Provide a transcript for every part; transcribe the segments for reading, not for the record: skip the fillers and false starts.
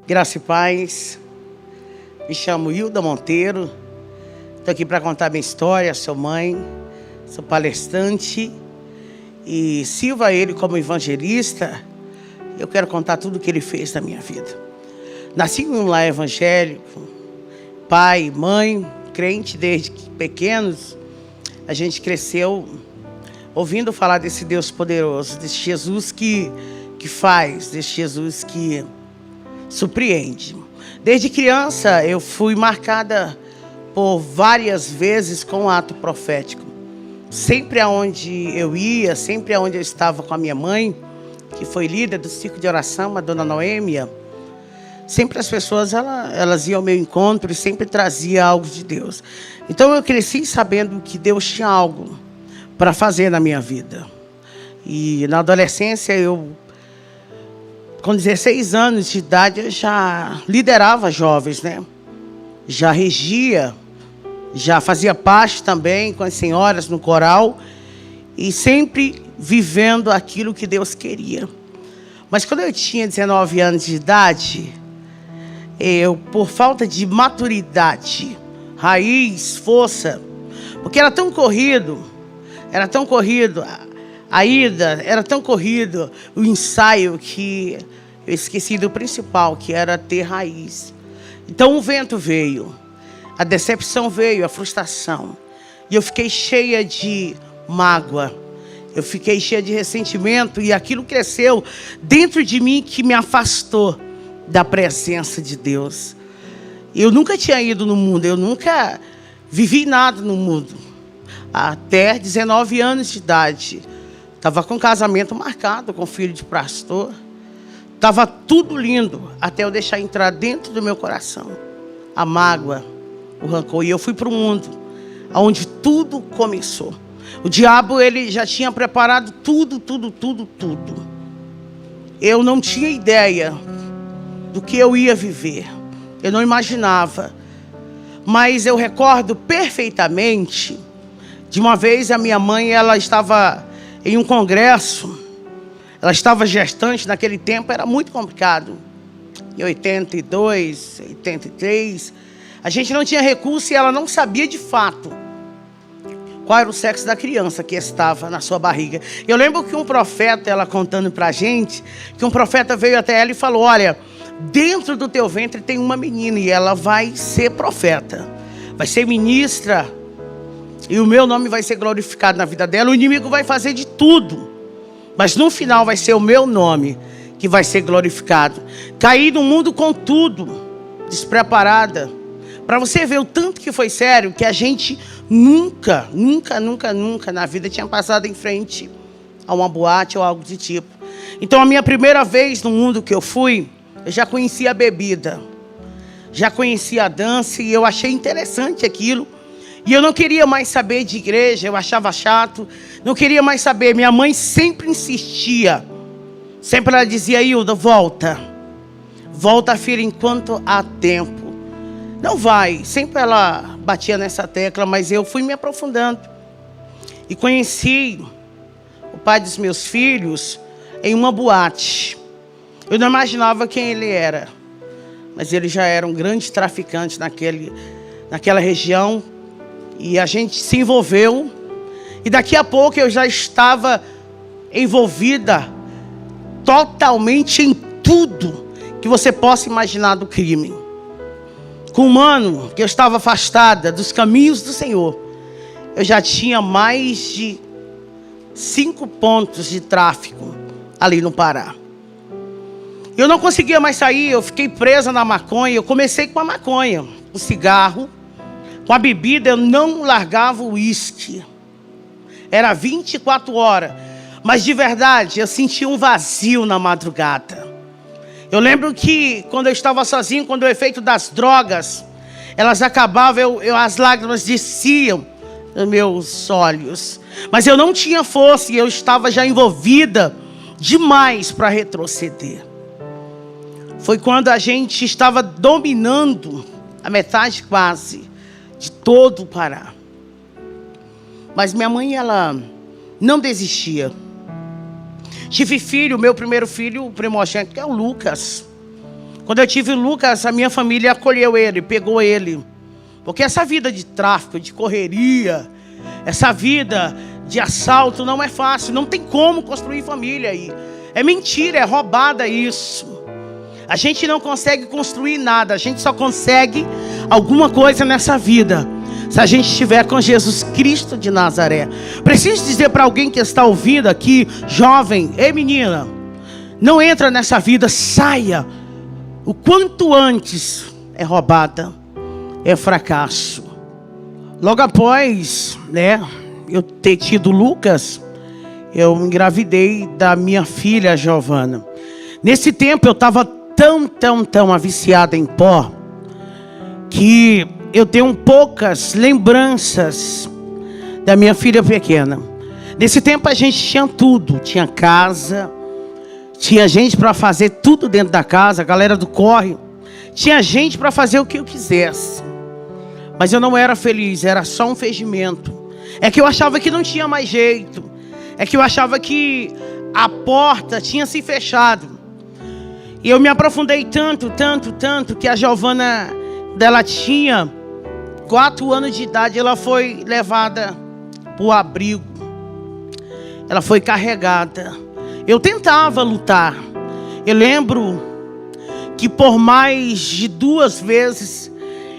Graça e paz. Me chamo Hilda Monteiro. Estou aqui para contar minha história. Sou mãe, sou palestrante e sirvo a Ele como evangelista. Eu quero contar tudo o que Ele fez na minha vida. Nasci em um lar evangélico, pai, mãe, crente desde pequenos. A gente cresceu ouvindo falar desse Deus poderoso, desse Jesus que faz, desse Jesus que surpreende. Desde criança eu fui marcada por várias vezes com um ato profético. Sempre aonde eu ia, sempre aonde eu estava com a minha mãe, que foi líder do círculo de oração, a dona Noêmia, sempre as pessoas elas iam ao meu encontro e sempre trazia algo de Deus. Então eu cresci sabendo que Deus tinha algo para fazer na minha vida. E na adolescência com 16 anos de idade, eu já liderava jovens, né? Já regia, já fazia parte também com as senhoras no coral e sempre vivendo aquilo que Deus queria. Mas quando eu tinha 19 anos de idade, por falta de maturidade, raiz, força, porque era tão corrido, a ida, era tão corrido o ensaio que eu esqueci do principal, que era ter raiz. Então o vento veio, a decepção veio, a frustração. E eu fiquei cheia de mágoa, eu fiquei cheia de ressentimento e aquilo cresceu dentro de mim que me afastou da presença de Deus. Eu nunca tinha ido no mundo, eu nunca vivi nada no mundo. Até 19 anos de idade. Estava com casamento marcado com filho de pastor. Estava tudo lindo, até eu deixar entrar dentro do meu coração a mágoa, o rancor. E eu fui para o mundo, onde tudo começou. O diabo, ele já tinha preparado tudo. Eu não tinha ideia do que eu ia viver. Eu não imaginava. Mas eu recordo perfeitamente de uma vez a minha mãe, ela estava em um congresso, ela estava gestante, naquele tempo era muito complicado. Em 82, 83, a gente não tinha recurso e ela não sabia de fato qual era o sexo da criança que estava na sua barriga. Eu lembro que um profeta, ela contando pra gente, que um profeta veio até ela e falou: olha, dentro do teu ventre tem uma menina e ela vai ser profeta, vai ser ministra, e o meu nome vai ser glorificado na vida dela. O inimigo vai fazer de tudo, mas no final vai ser o meu nome que vai ser glorificado. Caí no mundo com tudo, despreparada. Para você ver o tanto que foi sério, que a gente nunca na vida tinha passado em frente a uma boate ou algo do tipo. Então a minha primeira vez no mundo que eu fui, eu já conhecia a bebida, já conhecia a dança e eu achei interessante aquilo. E eu não queria mais saber de igreja, eu achava chato, não queria mais saber. Minha mãe sempre insistia, sempre ela dizia: Hilda, volta, filha, enquanto há tempo. Não vai, sempre ela batia nessa tecla, mas eu fui me aprofundando. E conheci o pai dos meus filhos em uma boate. Eu não imaginava quem ele era, mas ele já era um grande traficante naquela região. E a gente se envolveu. E daqui a pouco eu já estava envolvida totalmente em tudo que você possa imaginar do crime. Com um ano que eu estava afastada dos caminhos do Senhor, eu já tinha mais de 5 pontos de tráfico ali no Pará. Eu não conseguia mais sair, eu fiquei presa na maconha. Eu comecei com a maconha, o cigarro. Com a bebida eu não largava o uísque. Era 24 horas. Mas de verdade eu sentia um vazio na madrugada. Eu lembro que quando eu estava sozinho, quando o efeito das drogas, elas acabavam, as lágrimas desciam nos meus olhos. Mas eu não tinha força e eu estava já envolvida demais para retroceder. Foi quando a gente estava dominando a metade quase de todo o Pará. Mas minha mãe, ela não desistia. Tive filho, meu primeiro filho, o primogênito, que é o Lucas. Quando eu tive o Lucas, a minha família acolheu ele, pegou ele. Porque essa vida de tráfico, de correria, essa vida de assalto não é fácil. Não tem como construir família aí. É mentira, é roubada isso. A gente não consegue construir nada. A gente só consegue alguma coisa nessa vida se a gente estiver com Jesus Cristo de Nazaré. Preciso dizer para alguém que está ouvindo aqui, jovem, ei menina, não entra nessa vida, saia. O quanto antes é roubada, é fracasso. Logo após, eu ter tido Lucas, eu engravidei da minha filha Giovana. Nesse tempo eu estava tão viciada em pó, que eu tenho poucas lembranças da minha filha pequena. Nesse tempo a gente tinha tudo, tinha casa, tinha gente para fazer tudo dentro da casa, a galera do corre, tinha gente para fazer o que eu quisesse. Mas eu não era feliz, era só um fingimento. É que eu achava que não tinha mais jeito. É que eu achava que a porta tinha se fechado. E eu me aprofundei tanto, que a Giovana, dela tinha 4 anos de idade, ela foi levada para o abrigo. Ela foi carregada. Eu tentava lutar. Eu lembro que por mais de 2 vezes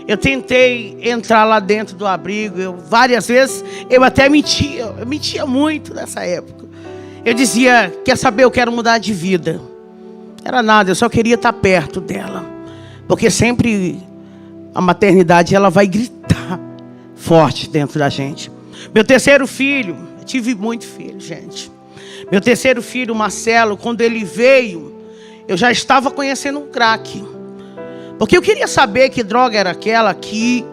eu tentei entrar lá dentro do abrigo. Várias vezes eu até mentia. Eu mentia muito nessa época. Eu dizia, quer saber, eu quero mudar de vida. Era nada, eu só queria estar perto dela. Porque sempre a maternidade ela vai gritar forte dentro da gente. Meu terceiro filho, eu tive muito filho, gente. Meu terceiro filho, Marcelo, quando ele veio, eu já estava conhecendo um crack. Porque eu queria saber que droga era aquela que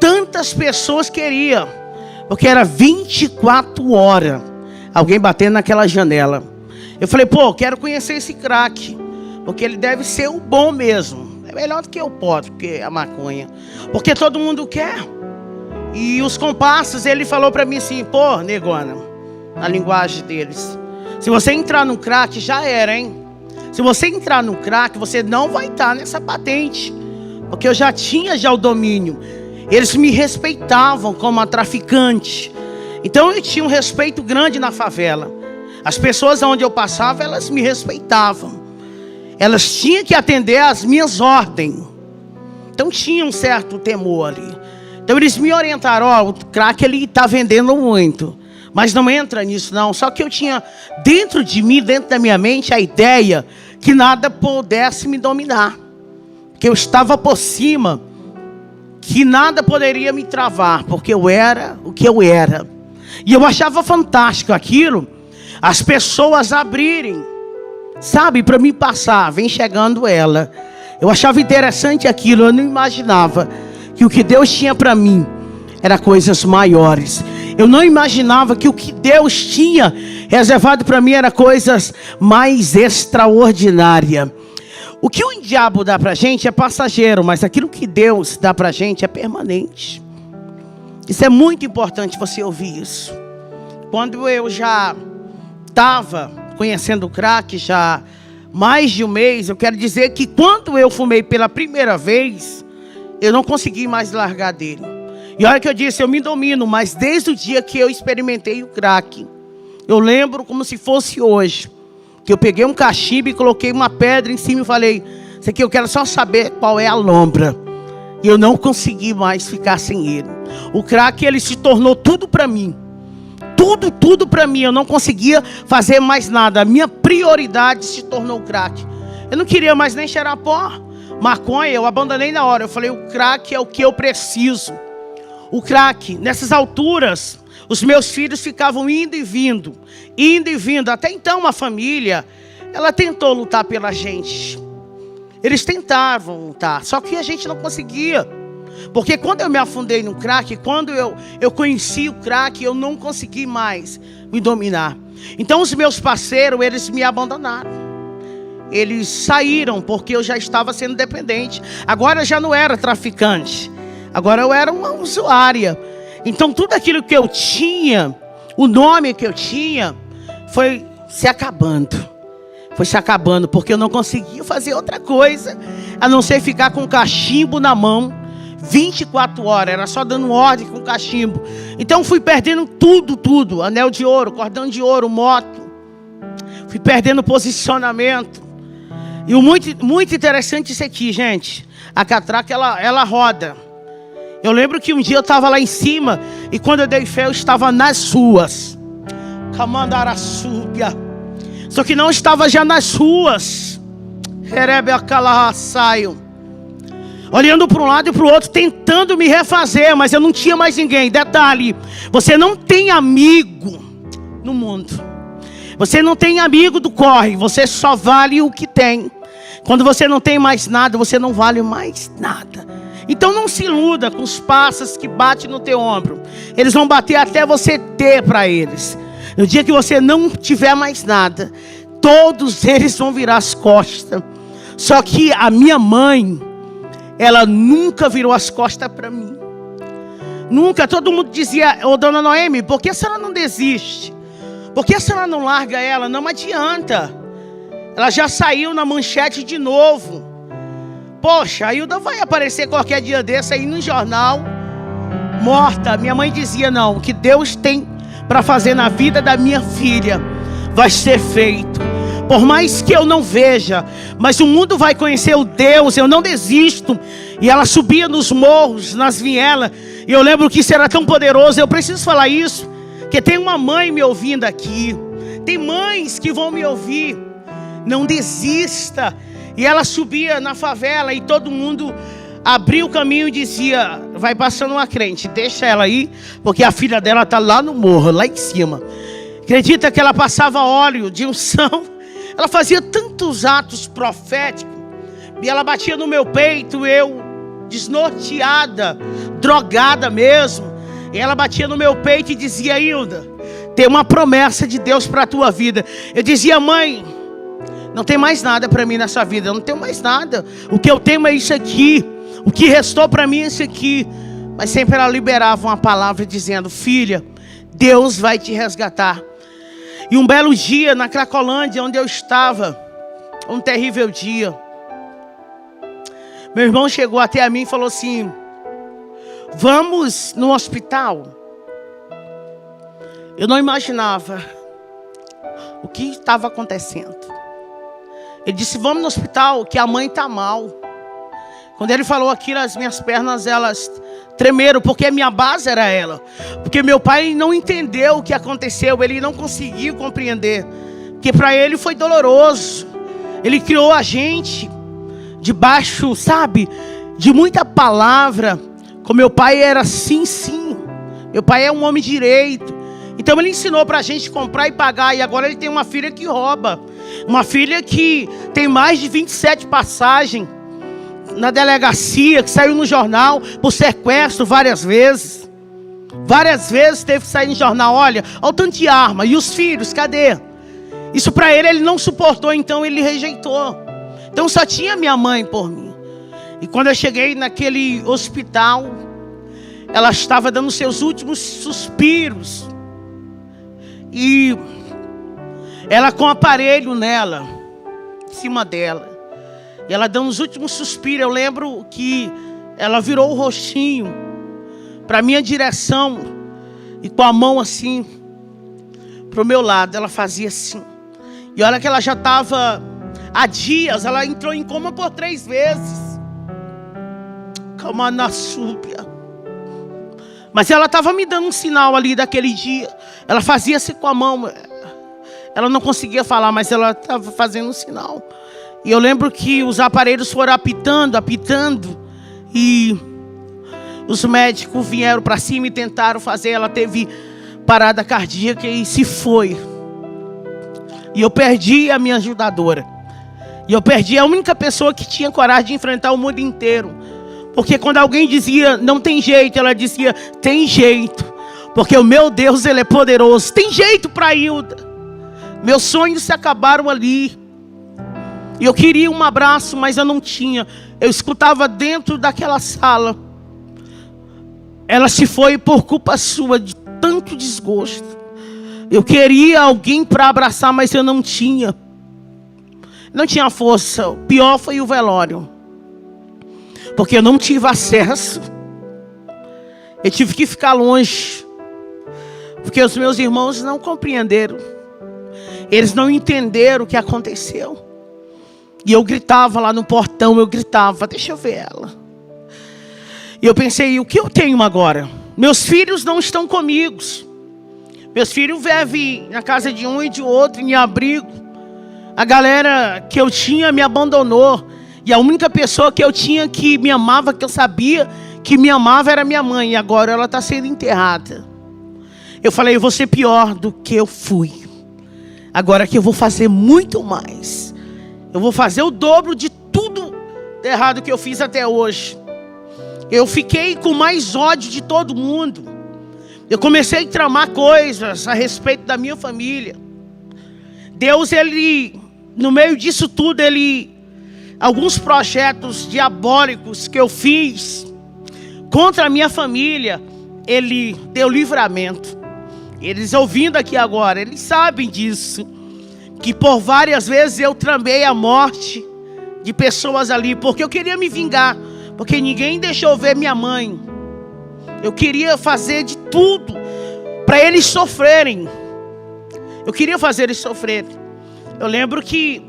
tantas pessoas queriam. Porque era 24 horas alguém batendo naquela janela. Eu falei, quero conhecer esse crack. Porque ele deve ser o bom mesmo. É melhor do que o pó, do que a maconha. Porque todo mundo quer. E os comparsas, ele falou pra mim assim, negona, na linguagem deles, se você entrar no crack, já era, hein? Se você entrar no crack, você não vai estar nessa patente. Porque eu já tinha o domínio. Eles me respeitavam como a traficante. Então eu tinha um respeito grande na favela. As pessoas onde eu passava, elas me respeitavam. Elas tinham que atender às minhas ordens. Então tinha um certo temor ali. Então eles me orientaram, o crack ele está vendendo muito. Mas não entra nisso não. Só que eu tinha dentro de mim, dentro da minha mente, a ideia que nada pudesse me dominar. Que eu estava por cima. Que nada poderia me travar. Porque eu era o que eu era. E eu achava fantástico aquilo. As pessoas abrirem. Sabe, para mim passar. Vem chegando ela. Eu achava interessante aquilo. Eu não imaginava que o que Deus tinha para mim era coisas maiores. Eu não imaginava que o que Deus tinha reservado para mim era coisas mais extraordinárias. O que o diabo dá para a gente é passageiro, mas aquilo que Deus dá para a gente é permanente. Isso é muito importante você ouvir isso. Quando eu já estava conhecendo o crack, já mais de um mês, eu quero dizer que quando eu fumei pela primeira vez, eu não consegui mais largar dele. E olha que eu disse, eu me domino, mas desde o dia que eu experimentei o crack, eu lembro como se fosse hoje, que eu peguei um cachimbo e coloquei uma pedra em cima e falei, isso aqui eu quero só saber qual é a lombra. E eu não consegui mais ficar sem ele. O crack, ele se tornou tudo para mim. Tudo para mim. Eu não conseguia fazer mais nada. A minha prioridade se tornou o crack. Eu não queria mais nem cheirar pó. Maconha, eu abandonei na hora. Eu falei, o crack é o que eu preciso. O crack, nessas alturas, os meus filhos ficavam indo e vindo. Até então a família, ela tentou lutar pela gente. Eles tentavam lutar, só que a gente não conseguia. Porque quando eu me afundei no crack, quando eu conheci o crack, eu não consegui mais me dominar. Então os meus parceiros, eles me abandonaram. Eles saíram porque eu já estava sendo dependente. Agora eu já não era traficante. Agora eu era uma usuária. Então tudo aquilo que eu tinha, o nome que eu tinha, foi se acabando. foi se acabando, porque eu não conseguia fazer outra coisa a não ser ficar com o cachimbo na mão 24 horas, era só dando ordem com o cachimbo. Então fui perdendo tudo, anel de ouro, cordão de ouro, moto, fui perdendo posicionamento. E o muito interessante isso aqui, gente, a catraca ela roda. Eu lembro que um dia eu estava lá em cima e quando eu dei fé eu estava nas ruas, Camandaraçúbia. Só que não estava já nas ruas, olhando para um lado e para o outro, tentando me refazer, mas eu não tinha mais ninguém. Detalhe, você não tem amigo no mundo. Você não tem amigo do corre, você só vale o que tem. Quando você não tem mais nada, você não vale mais nada. Então não se iluda com os pássaros que batem no teu ombro. Eles vão bater até você ter para eles. No dia que você não tiver mais nada, todos eles vão virar as costas. Só que a minha mãe, ela nunca virou as costas para mim. Nunca. Todo mundo dizia: ô dona Noemi, por que a senhora não desiste? Por que a senhora não larga ela? Não adianta. Ela já saiu na manchete de novo. Poxa, a Hilda vai aparecer qualquer dia desse aí no jornal, morta. Minha mãe dizia: não, o que Deus tem para fazer na vida da minha filha vai ser feito. Por mais que eu não veja, mas o mundo vai conhecer o Deus, eu não desisto. E ela subia nos morros, nas vielas, e eu lembro que isso era tão poderoso. Eu preciso falar isso, porque tem uma mãe me ouvindo aqui, tem mães que vão me ouvir. Não desista. E ela subia na favela e todo mundo abria o caminho e dizia: vai passando uma crente, deixa ela aí, porque a filha dela está lá no morro, lá em cima. Acredita que ela passava óleo de unção? Ela fazia tantos atos proféticos. E ela batia no meu peito, eu desnorteada, drogada mesmo. E ela batia no meu peito e dizia: Hilda, tem uma promessa de Deus para a tua vida. Eu dizia: mãe, não tem mais nada para mim nessa vida. Eu não tenho mais nada. O que eu tenho é isso aqui. O que restou para mim é isso aqui. Mas sempre ela liberava uma palavra dizendo: filha, Deus vai te resgatar. E um belo dia na Cracolândia, onde eu estava, um terrível dia, meu irmão chegou até a mim e falou assim: vamos no hospital. Eu não imaginava o que estava acontecendo. Ele disse: vamos no hospital, que a mãe está mal. Quando ele falou aquilo, as minhas pernas, elas tremeram, porque a minha base era ela. Porque meu pai não entendeu o que aconteceu, ele não conseguiu compreender. Porque para ele foi doloroso. Ele criou a gente debaixo, sabe, de muita palavra. Com meu pai era sim, sim. Meu pai é um homem direito. Então ele ensinou para a gente comprar e pagar. E agora ele tem uma filha que rouba. Uma filha que tem mais de 27 passagens na delegacia, que saiu no jornal por sequestro várias vezes. Várias vezes teve que sair no jornal. Olha o tanto de arma. E os filhos, cadê? Isso para ele não suportou, então ele rejeitou. Então só tinha minha mãe por mim. E quando eu cheguei naquele hospital, ela estava dando seus últimos suspiros. E ela com o aparelho nela, em cima dela. E ela dando os últimos suspiros. Eu lembro que ela virou o rostinho para a minha direção. E com a mão assim, para o meu lado, ela fazia assim. E olha que ela já estava há dias, ela entrou em coma por 3 vezes. Calma na súbia. Mas ela estava me dando um sinal ali daquele dia. Ela fazia assim com a mão. Ela não conseguia falar, mas ela estava fazendo um sinal. E eu lembro que os aparelhos foram apitando. E os médicos vieram para cima e tentaram fazer. Ela teve parada cardíaca e se foi. E eu perdi a minha ajudadora. E eu perdi a única pessoa que tinha coragem de enfrentar o mundo inteiro. Porque quando alguém dizia, não tem jeito, ela dizia, tem jeito. Porque o meu Deus, Ele é poderoso. Tem jeito para Hilda. Meus sonhos se acabaram ali. E eu queria um abraço, mas eu não tinha. Eu escutava dentro daquela sala. Ela se foi por culpa sua, de tanto desgosto. Eu queria alguém para abraçar, mas eu não tinha. Não tinha força. O pior foi o velório. Porque eu não tive acesso. Eu tive que ficar longe. Porque os meus irmãos não compreenderam. Eles não entenderam o que aconteceu. E eu gritava lá no portão, eu gritava, deixa eu ver ela. E eu pensei, o que eu tenho agora? Meus filhos não estão comigo. Meus filhos vivem na casa de um e de outro, em abrigo. A galera que eu tinha me abandonou. E a única pessoa que eu tinha que me amava, que eu sabia que me amava, era minha mãe. E agora ela está sendo enterrada. Eu falei, eu vou ser pior do que eu fui. Agora que eu vou fazer muito mais. Eu vou fazer o dobro de tudo errado que eu fiz até hoje. Eu fiquei com mais ódio de todo mundo. Eu comecei a tramar coisas a respeito da minha família. Deus, Ele, no meio disso tudo, alguns projetos diabólicos que eu fiz contra a minha família, Ele deu livramento. Eles ouvindo aqui agora, eles sabem disso. Que por várias vezes eu tramei a morte de pessoas ali, porque eu queria me vingar, porque ninguém deixou ver minha mãe. Eu queria fazer de tudo para eles sofrerem. Eu queria fazer eles sofrerem. Eu lembro que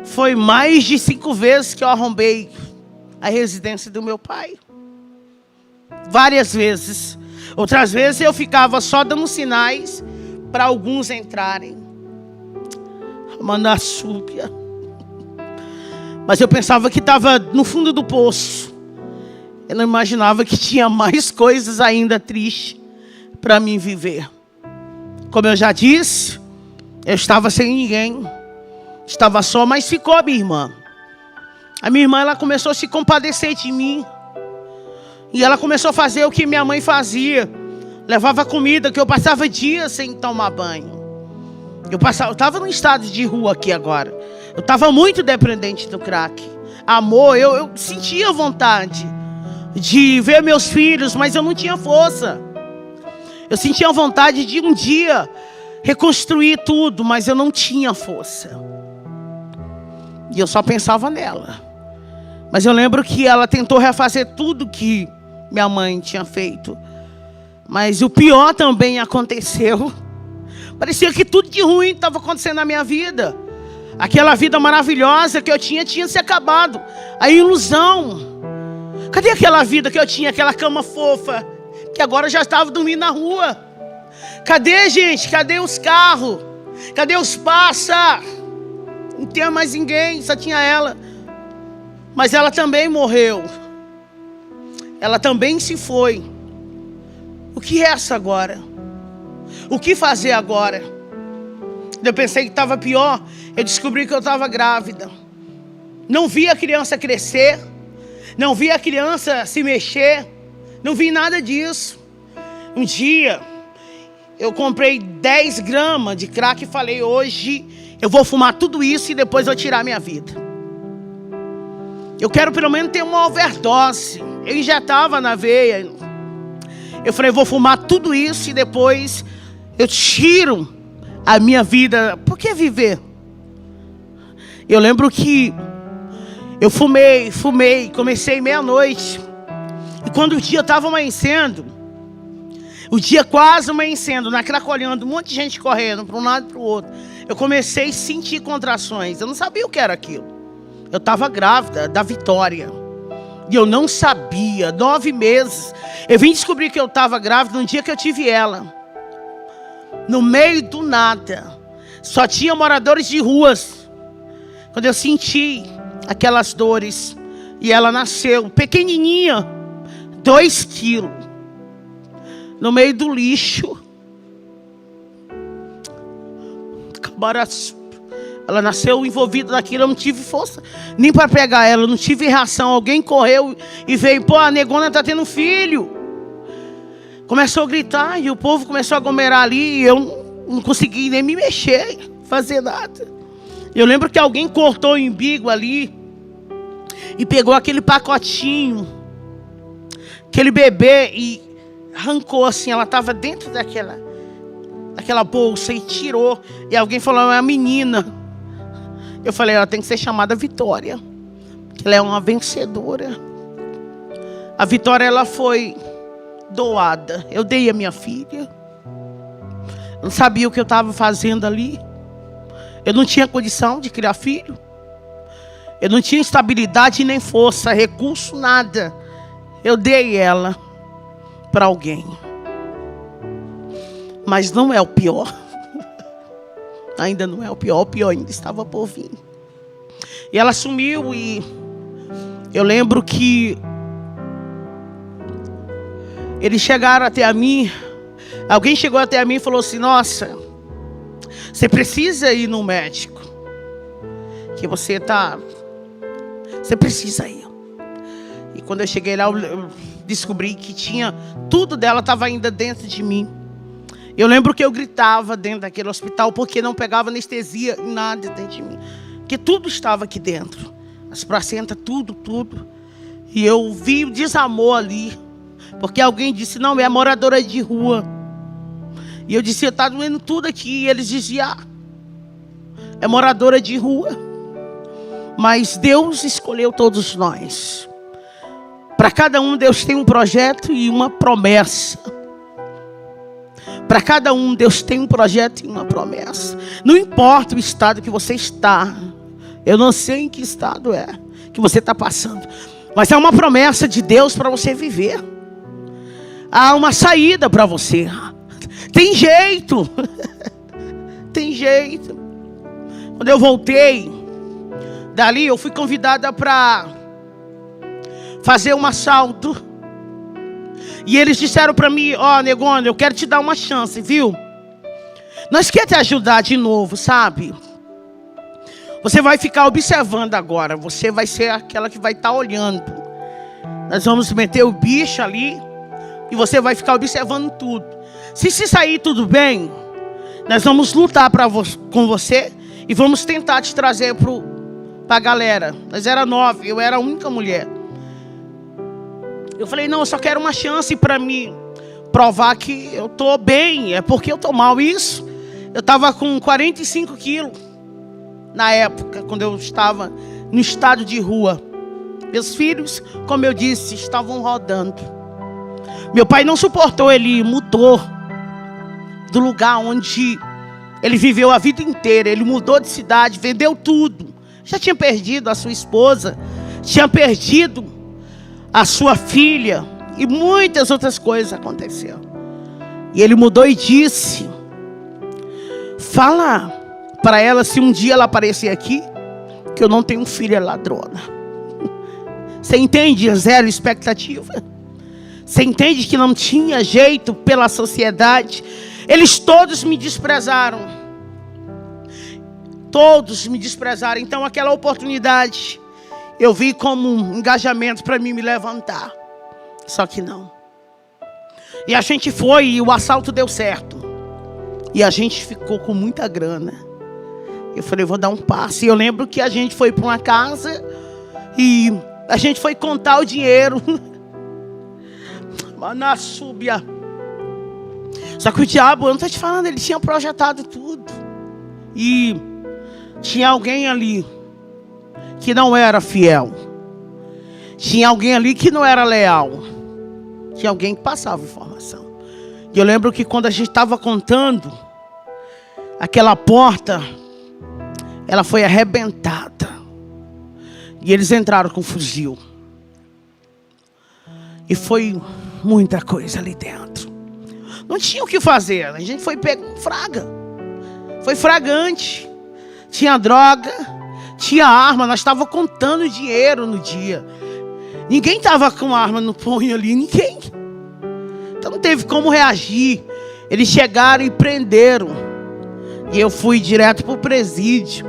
foi mais de 5 vezes que eu arrombei a residência do meu pai. Várias vezes. Outras vezes eu ficava só dando sinais para alguns entrarem. Manassúbia. Mas eu pensava que estava no fundo do poço. Eu não imaginava que tinha mais coisas ainda tristes para mim viver. Como eu já disse, eu estava sem ninguém. Estava só, mas ficou a minha irmã. A minha irmã, ela começou a se compadecer de mim. E ela começou a fazer o que minha mãe fazia. Levava comida, que eu passava dias sem tomar banho. Eu estava num estado de rua aqui agora. Eu estava muito dependente do crack. Amor, eu sentia vontade de ver meus filhos, mas eu não tinha força. Eu sentia vontade de um dia reconstruir tudo, mas eu não tinha força. E eu só pensava nela. Mas eu lembro que ela tentou refazer tudo que minha mãe tinha feito. Mas o pior também aconteceu. Parecia que tudo de ruim estava acontecendo na minha vida. Aquela vida maravilhosa que eu tinha se acabado. A ilusão. Cadê aquela vida que eu tinha, aquela cama fofa, que agora já estava dormindo na rua? Cadê, gente? Cadê os carros? Cadê os passa? Não tinha mais ninguém, só tinha ela. Mas ela também morreu. Ela também se foi. O que resta agora? O que fazer agora? Eu pensei que estava pior. Eu descobri que eu estava grávida. Não vi a criança crescer. Não vi a criança se mexer. Não vi nada disso. Um dia, eu comprei 10 gramas de crack e falei, hoje eu vou fumar tudo isso e depois vou tirar minha vida. Eu quero pelo menos ter uma overdose. Eu injetava na veia. Eu falei, vou fumar tudo isso e depois eu tiro a minha vida. Por que viver? Eu lembro que eu fumei, comecei meia-noite. E quando o dia estava amanhecendo, o dia quase amanhecendo, na Cracolhando, um monte de gente correndo para um lado e para o outro, eu comecei a sentir contrações. Eu não sabia o que era aquilo. Eu estava grávida da Vitória. E eu não sabia, 9 meses. Eu vim descobrir que eu estava grávida no dia que eu tive ela. No meio do nada. Só tinha moradores de ruas. Quando eu senti aquelas dores. E ela nasceu, pequenininha. 2 quilos. No meio do lixo. Cabaraçu. Ela nasceu envolvida naquilo, eu não tive força nem para pegar ela, eu não tive reação. Alguém correu e veio, pô, a negona está tendo filho. Começou a gritar e o povo começou a aglomerar ali e eu não consegui nem me mexer, fazer nada. Eu lembro que alguém cortou o umbigo ali e pegou aquele pacotinho, aquele bebê e arrancou assim, ela estava dentro daquela bolsa e tirou. E alguém falou, é uma menina. Eu falei, ela tem que ser chamada Vitória. Ela é uma vencedora. A Vitória, ela foi doada. Eu dei a minha filha. Não sabia o que eu estava fazendo ali. Eu não tinha condição de criar filho. Eu não tinha estabilidade nem força, recurso, nada. Eu dei ela para alguém. Mas não é o pior. Ainda não é o pior ainda estava por vir. E ela sumiu e eu lembro que eles chegaram até a mim. Alguém chegou até a mim e falou assim, nossa, você precisa ir no médico. Que você precisa ir. E quando eu cheguei lá, eu descobri que tudo dela estava ainda dentro de mim. Eu lembro que eu gritava dentro daquele hospital porque não pegava anestesia em nada dentro de mim. Porque tudo estava aqui dentro. As placentas, tudo. E eu vi o desamor ali. Porque alguém disse, não, é moradora de rua. E eu disse, está doendo tudo aqui. E eles diziam, é moradora de rua. Mas Deus escolheu todos nós. Para cada um, Deus tem um projeto e uma promessa. Para cada um, Deus tem um projeto e uma promessa. Não importa o estado que você está. Eu não sei em que estado que você está passando. Mas é uma promessa de Deus para você viver. Há uma saída para você. Tem jeito. Tem jeito. Quando eu voltei dali, eu fui convidada para fazer um assalto. E eles disseram para mim, Negona, eu quero te dar uma chance, viu? Nós queremos te ajudar de novo, sabe? Você vai ficar observando agora. Você vai ser aquela que vai estar olhando. Nós vamos meter o bicho ali. E você vai ficar observando tudo. Se sair tudo bem, nós vamos lutar com você. E vamos tentar te trazer para a galera. Nós era 9, eu era a única mulher. Eu falei, não, eu só quero uma chance para me provar que eu estou bem. É porque eu estou mal. Isso, eu estava com 45 quilos na época, quando eu estava no estado de rua. Meus filhos, como eu disse, estavam rodando. Meu pai não suportou, ele mudou do lugar onde ele viveu a vida inteira. Ele mudou de cidade, vendeu tudo. Já tinha perdido a sua esposa, tinha perdido a sua filha e muitas outras coisas aconteceram. E ele mudou e disse, fala para ela, se um dia ela aparecer aqui, que eu não tenho filha ladrona. Você entende? Zero expectativa. Você entende que não tinha jeito pela sociedade. Eles todos me desprezaram. Todos me desprezaram. Então aquela oportunidade eu vi como um engajamento para mim me levantar. Só que não. E a gente foi e o assalto deu certo. E a gente ficou com muita grana. Eu falei, vou dar um passo. E eu lembro que a gente foi para uma casa e a gente foi contar o dinheiro. Na súbia. Só que o diabo, eu não estou te falando, ele tinha projetado tudo. E tinha alguém ali que não era fiel. Tinha alguém ali que não era leal. Tinha alguém que passava informação. E eu lembro que quando a gente estava contando, aquela porta, ela foi arrebentada. E eles entraram com fuzil. E foi muita coisa ali dentro. Não tinha o que fazer. A gente foi pego com fraga. Foi fragante. Tinha droga. Tinha arma. Nós estávamos contando dinheiro no dia. Ninguém estava com arma no punho ali. Ninguém. Então não teve como reagir. Eles chegaram e prenderam. E eu fui direto para o presídio.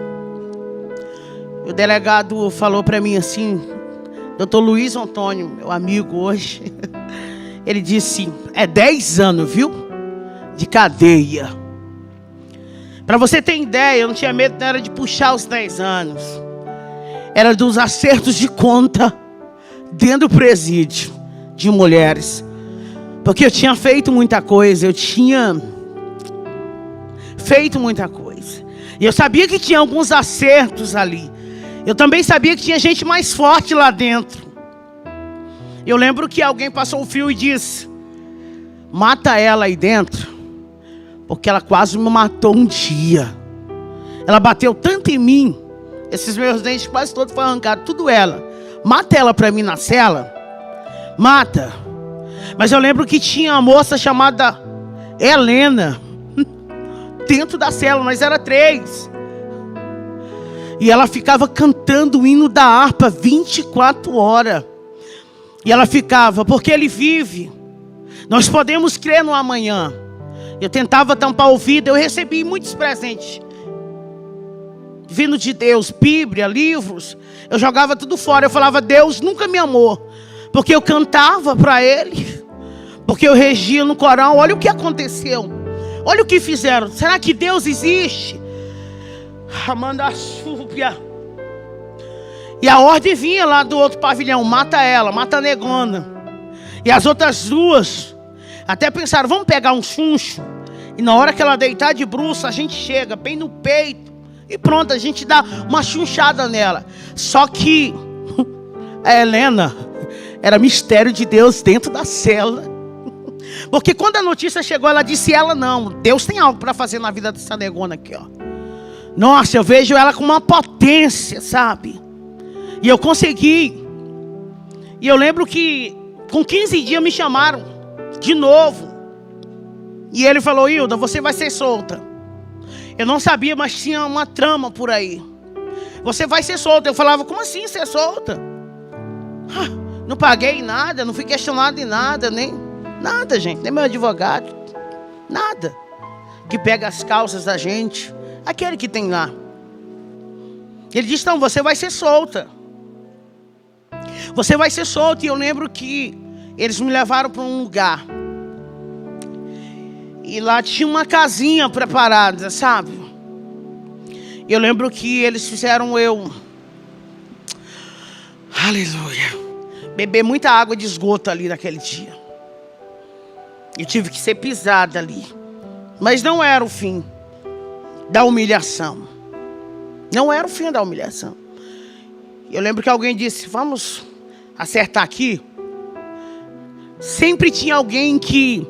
O delegado falou para mim assim, Dr. Luiz Antônio, meu amigo hoje, ele disse, é 10 anos, viu? De cadeia. Para você ter ideia, eu não tinha medo, não era de puxar os 10 anos. Era dos acertos de conta dentro do presídio de mulheres. Porque eu tinha feito muita coisa, eu tinha feito muita coisa. E eu sabia que tinha alguns acertos ali. Eu também sabia que tinha gente mais forte lá dentro. Eu lembro que alguém passou o fio e disse: mata ela aí dentro, porque ela quase me matou um dia. Ela bateu tanto em mim, esses meus dentes quase todos foram arrancados, tudo ela. Mata ela pra mim na cela. Mata. Mas eu lembro que tinha uma moça chamada Helena dentro da cela, nós era 3. E ela ficava cantando o hino da harpa 24 horas. E ela ficava: porque Ele vive, nós podemos crer no amanhã. Eu tentava tampar o ouvido. Eu recebi muitos presentes vindo de Deus, Bíblia, livros. Eu jogava tudo fora. Eu falava: Deus nunca me amou, porque eu cantava para Ele, porque eu regia no coral. Olha o que aconteceu, olha o que fizeram. Será que Deus existe? Amanda Súpia. E a ordem vinha lá do outro pavilhão: mata ela, mata a negona. E as outras 2 até pensaram: vamos pegar um chuncho, e na hora que ela deitar de bruços, a gente chega bem no peito e pronto, a gente dá uma chunchada nela. Só que a Helena era mistério de Deus dentro da cela. Porque quando a notícia chegou, ela disse: ela não, Deus tem algo para fazer na vida dessa negona aqui, ó. Nossa, eu vejo ela com uma potência, sabe? E eu consegui. E eu lembro que com 15 dias me chamaram de novo. E ele falou: Hilda, você vai ser solta. Eu não sabia, mas tinha uma trama por aí. Você vai ser solta. Eu falava: como assim ser solta? Não paguei nada, não fui questionado em nada, nem nada, gente. Nem meu advogado, nada. Que pega as causas da gente, aquele que tem lá. Ele disse: não, você vai ser solta. Você vai ser solta. E eu lembro que eles me levaram para um lugar. E lá tinha uma casinha preparada, sabe? Eu lembro que eles fizeram eu, aleluia, beber muita água de esgoto ali naquele dia. Eu tive que ser pisada ali. Mas não era o fim da humilhação. Não era o fim da humilhação. Eu lembro que alguém disse: vamos acertar aqui. Sempre tinha alguém que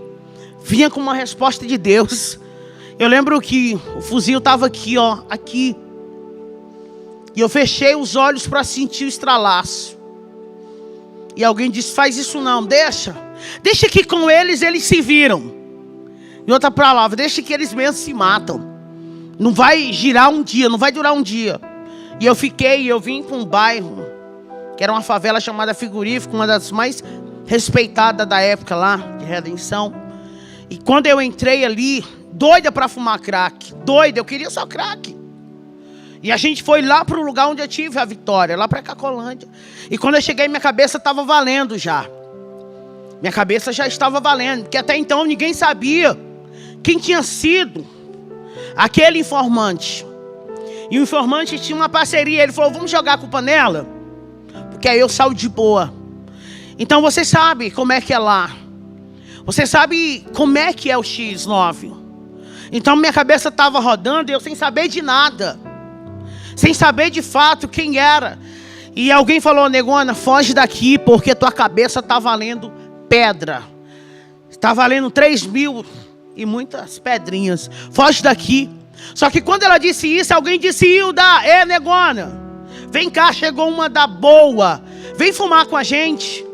vinha com uma resposta de Deus. Eu lembro que o fuzil estava aqui, ó, aqui. E eu fechei os olhos para sentir o estralaço. E alguém disse: faz isso não, deixa que com eles se viram. Em outra palavra, deixa que eles mesmos se matam. Não vai girar um dia, não vai durar um dia. E eu vim para um bairro, que era uma favela chamada Frigorífico, uma das mais respeitadas da época lá, de Redenção. E quando eu entrei ali, doida para fumar crack, doida, eu queria só crack. E a gente foi lá para o lugar onde eu tive a vitória, lá para Cacolândia. E quando eu cheguei, minha cabeça estava valendo já. Minha cabeça já estava valendo, porque até então ninguém sabia quem tinha sido aquele informante. E o informante tinha uma parceria. Ele falou: vamos jogar a culpa nela, porque aí eu saio de boa. Então você sabe como é que é lá. Você sabe como é que é o X9. Então minha cabeça estava rodando e eu sem saber de nada. Sem saber de fato quem era. E alguém falou: negona, foge daqui, porque tua cabeça está valendo pedra. Está valendo 3.000 e muitas pedrinhas. Foge daqui. Só que quando ela disse isso, alguém disse: Hilda, negona, vem cá, chegou uma da boa, vem fumar com a gente.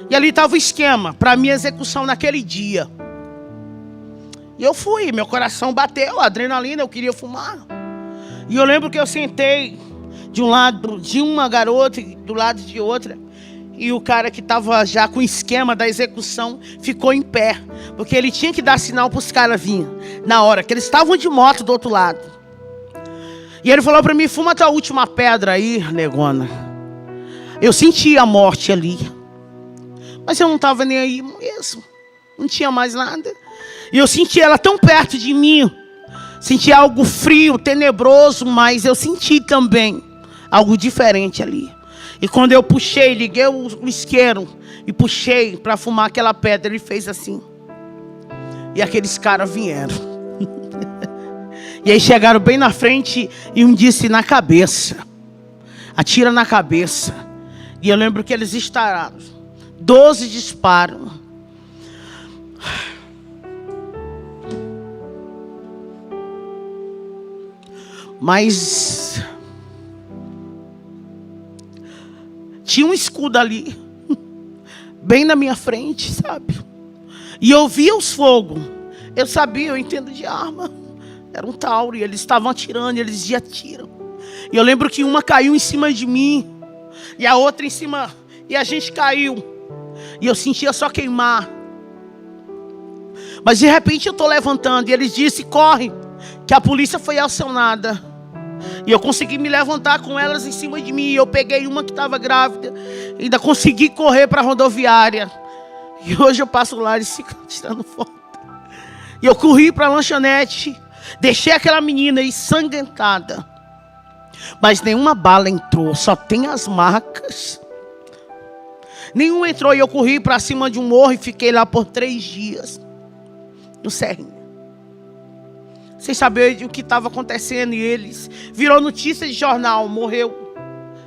E ali estava o esquema para minha execução naquele dia. E eu fui, meu coração bateu, adrenalina, eu queria fumar. E eu lembro que eu sentei de um lado de uma garota e do lado de outra. E o cara que estava já com o esquema da execução ficou em pé, porque ele tinha que dar sinal para os caras virem na hora, que eles estavam de moto do outro lado. E ele falou para mim: fuma tua última pedra aí, negona. Eu senti a morte ali, mas eu não estava nem aí mesmo. Não tinha mais nada. E eu senti ela tão perto de mim. Senti algo frio, tenebroso, mas eu senti também algo diferente ali. E quando eu puxei, liguei o isqueiro e puxei para fumar aquela pedra, ele fez assim. E aqueles caras vieram. E aí chegaram bem na frente e um disse na cabeça. Atira na cabeça. E eu lembro que eles estouraram 12 disparos. Mas tinha um escudo ali, bem na minha frente, sabe? E eu via os fogos. Eu sabia, eu entendo de arma. Era um Tauro e eles estavam atirando, e eles já atiram. E eu lembro que uma caiu em cima de mim e a outra em cima, e a gente caiu. E eu sentia só queimar. Mas de repente eu estou levantando e eles disseram: corre, que a polícia foi acionada. E eu consegui me levantar com elas em cima de mim. E eu peguei uma que estava grávida, e ainda consegui correr para a rodoviária. E hoje eu passo lá e fico tirando foto. E eu corri para a lanchonete, deixei aquela menina ensanguentada. Mas nenhuma bala entrou, só tem as marcas. Nenhum entrou, e eu corri para cima de um morro e fiquei lá por 3 dias. No Serrinha. Sem saber o que estava acontecendo. E eles virou notícia de jornal. Morreu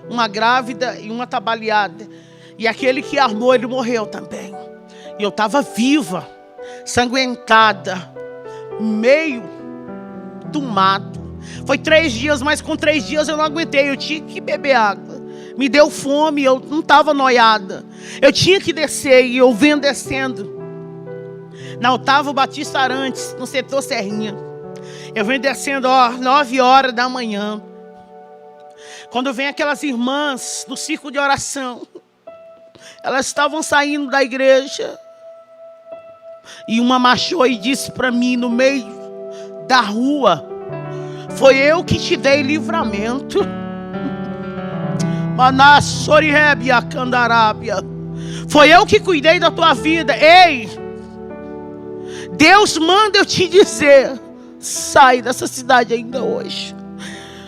uma grávida e uma trabalhada. E aquele que armou, ele morreu também. E eu estava viva, sanguentada, meio do mato. Foi 3 dias, mas com 3 dias eu não aguentei. Eu tinha que beber água. Me deu fome, eu não estava noiada. Eu tinha que descer, e eu venho descendo na Otávio Batista Arantes, no setor Serrinha. Eu venho descendo, 9 horas da manhã. Quando vem aquelas irmãs do círculo de oração, elas estavam saindo da igreja. E uma marchou e disse para mim no meio da rua: foi eu que te dei livramento. Manassorirebia Candarábia. Foi eu que cuidei da tua vida. Ei, Deus manda eu te dizer: sai dessa cidade ainda hoje.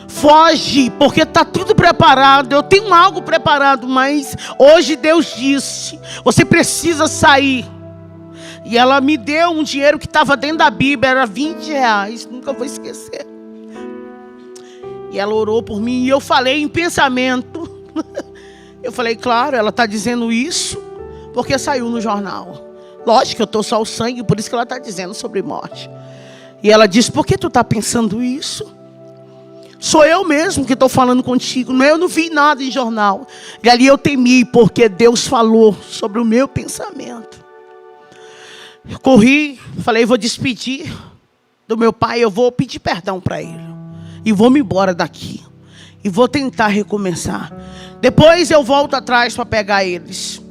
Foge, porque está tudo preparado. Eu tenho algo preparado, mas hoje Deus disse: você precisa sair. E ela me deu um dinheiro que estava dentro da Bíblia, era R$20, nunca vou esquecer. E ela orou por mim, e eu falei em pensamento. Eu falei: claro, ela está dizendo isso porque saiu no jornal. Lógico que eu estou só o sangue, por isso que ela está dizendo sobre morte. E ela disse: por que tu está pensando isso? Sou eu mesmo que estou falando contigo. Eu não vi nada em jornal. E ali eu temi, porque Deus falou sobre o meu pensamento. Eu corri, falei: vou despedir do meu pai, eu vou pedir perdão para ele. E vou me embora daqui. E vou tentar recomeçar. Depois eu volto atrás para pegar eles.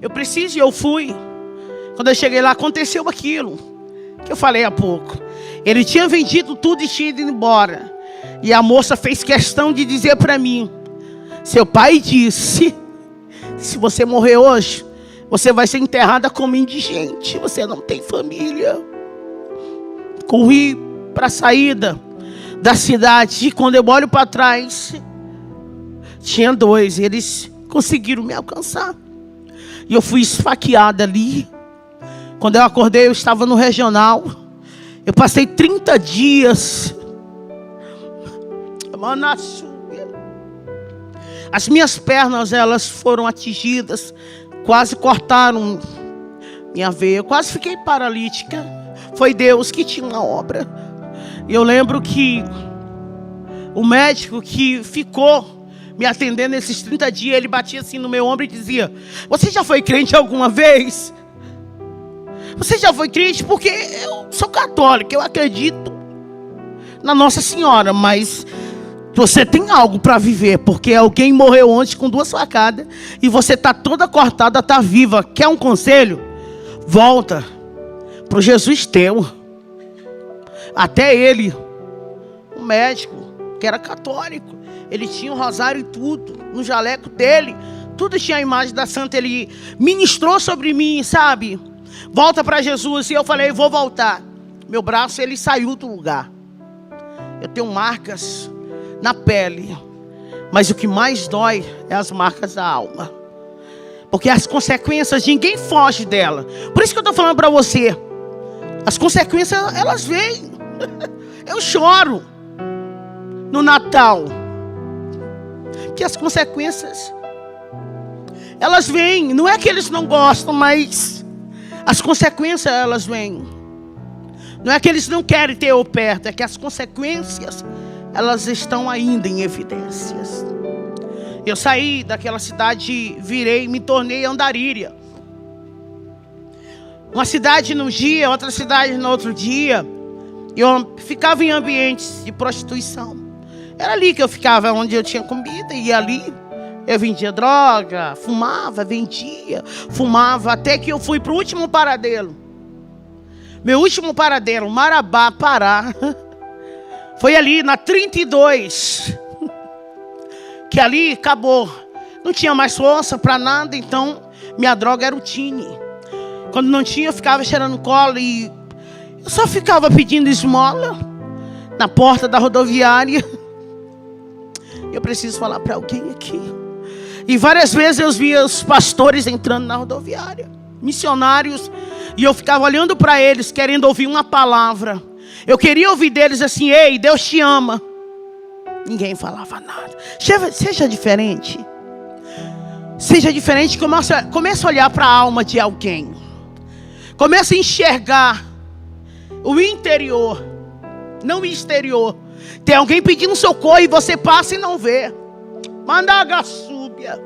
Eu preciso, e eu fui. Quando eu cheguei lá, aconteceu aquilo que eu falei há pouco. Ele tinha vendido tudo e tinha ido embora. E a moça fez questão de dizer para mim: seu pai disse, se você morrer hoje, você vai ser enterrada como indigente. Você não tem família. Corri para a saída da cidade. E quando eu olho para trás, tinha 2. Eles conseguiram me alcançar. E eu fui esfaqueada ali. Quando eu acordei, eu estava no regional. Eu passei 30 dias. As minhas pernas, elas foram atingidas. Quase cortaram minha veia. Eu quase fiquei paralítica. Foi Deus que tinha uma obra. E eu lembro que o médico que ficou me atendendo esses 30 dias, ele batia assim no meu ombro e dizia: você já foi crente alguma vez? Você já foi crente? Porque eu sou católico, eu acredito na Nossa Senhora, mas você tem algo para viver, porque alguém morreu ontem com 2 facadas e você está toda cortada, está viva. Quer um conselho? Volta para o Jesus teu. Até ele, um médico que era católico, ele tinha um rosário e tudo, no jaleco dele, tudo tinha a imagem da santa. Ele ministrou sobre mim, sabe? Volta para Jesus. E eu falei: vou voltar. Meu braço, ele saiu do lugar. Eu tenho marcas na pele, mas o que mais dói é as marcas da alma, porque as consequências ninguém foge dela. Por isso que eu estou falando para você, as consequências elas vêm. Eu choro no Natal. Que as consequências, elas vêm. Não é que eles não gostam, mas as consequências, elas vêm. Não é que eles não querem ter eu perto, é que as consequências, elas estão ainda em evidências. Eu saí daquela cidade, virei, me tornei Andaríria. Uma cidade num dia, outra cidade no outro dia. Eu ficava em ambientes de prostituição. Era ali que eu ficava, onde eu tinha comida, e ali eu vendia droga, fumava, vendia, fumava, até que eu fui para o último paradeiro. Meu último paradeiro, Marabá, Pará. Foi ali na 32. Que ali acabou. Não tinha mais força para nada, então minha droga era o tine. Quando não tinha, eu ficava cheirando colo e eu só ficava pedindo esmola na porta da rodoviária. Eu preciso falar para alguém aqui. E várias vezes eu via os pastores entrando na rodoviária, missionários, e eu ficava olhando para eles, querendo ouvir uma palavra. Eu queria ouvir deles assim: ei, Deus te ama. Ninguém falava nada. Seja diferente. Seja diferente. Comece a olhar para a alma de alguém. Comece a enxergar o interior, não o exterior. Tem alguém pedindo socorro e você passa e não vê. Mandagaçúbia.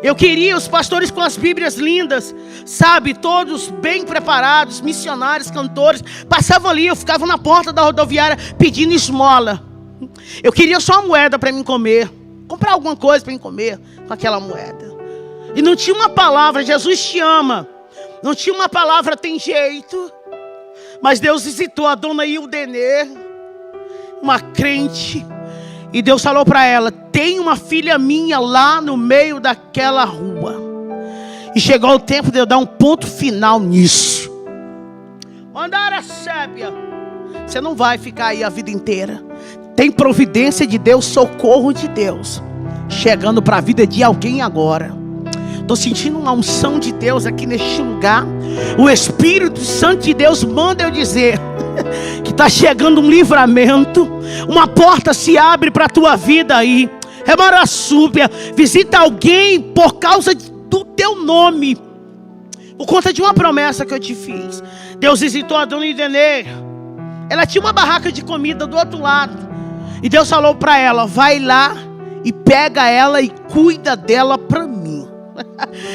Eu queria os pastores com as Bíblias lindas, sabe, todos bem preparados, missionários, cantores, passavam ali, eu ficava na porta da rodoviária pedindo esmola. Eu queria só uma moeda para mim comer, comprar alguma coisa para mim comer com aquela moeda. E não tinha uma palavra: Jesus te ama. Não tinha uma palavra: tem jeito. Mas Deus visitou a dona Ildenê, uma crente, e Deus falou para ela: tem uma filha minha lá no meio daquela rua. E chegou o tempo de eu dar um ponto final nisso. Mandara sébia. Você não vai ficar aí a vida inteira. Tem providência de Deus, socorro de Deus chegando para a vida de alguém agora. Estou sentindo uma unção de Deus aqui neste lugar. O Espírito Santo de Deus manda eu dizer que está chegando um livramento. Uma porta se abre para a tua vida aí. Remaraçúbia. Visita alguém por causa do teu nome, por conta de uma promessa que eu te fiz. Deus visitou a dona Idenê. Ela tinha uma barraca de comida do outro lado. E Deus falou para ela: vai lá e pega ela e cuida dela para mim.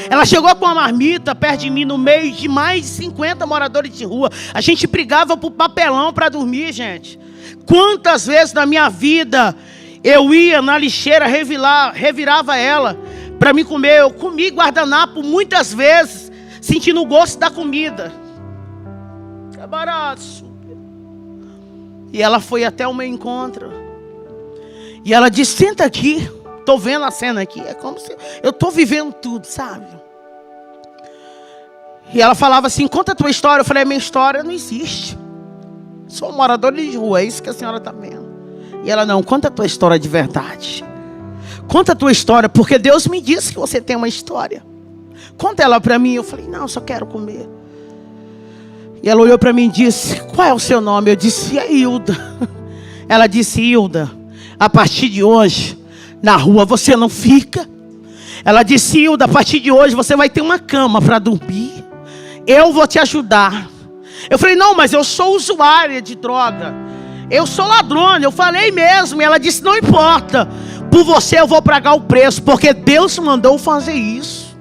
Ela chegou com uma marmita perto de mim, no meio de mais de 50 moradores de rua. A gente brigava por papelão para dormir, gente. Quantas vezes na minha vida eu ia na lixeira, revirava ela para me comer. Eu comi guardanapo muitas vezes, sentindo o gosto da comida. É barato. E ela foi até o meu encontro. E ela disse: senta aqui. Estou vendo a cena aqui. É como se eu estou vivendo tudo, sabe? E ela falava assim: conta a tua história. Eu falei: minha história não existe. Sou um morador de rua. É isso que a senhora está vendo. E ela: não, conta a tua história de verdade. Conta a tua história, porque Deus me disse que você tem uma história. Conta ela para mim. Eu falei: não, eu só quero comer. E ela olhou para mim e disse: qual é o seu nome? Eu disse: é Hilda. Ela disse: Hilda, a partir de hoje, na rua você não fica. Ela disse: Hilda, a partir de hoje você vai ter uma cama para dormir. Eu vou te ajudar. Eu falei: não, mas eu sou usuária de droga. Eu sou ladrona. Eu falei mesmo. E ela disse: não importa. Por você eu vou pagar o preço, porque Deus mandou fazer isso.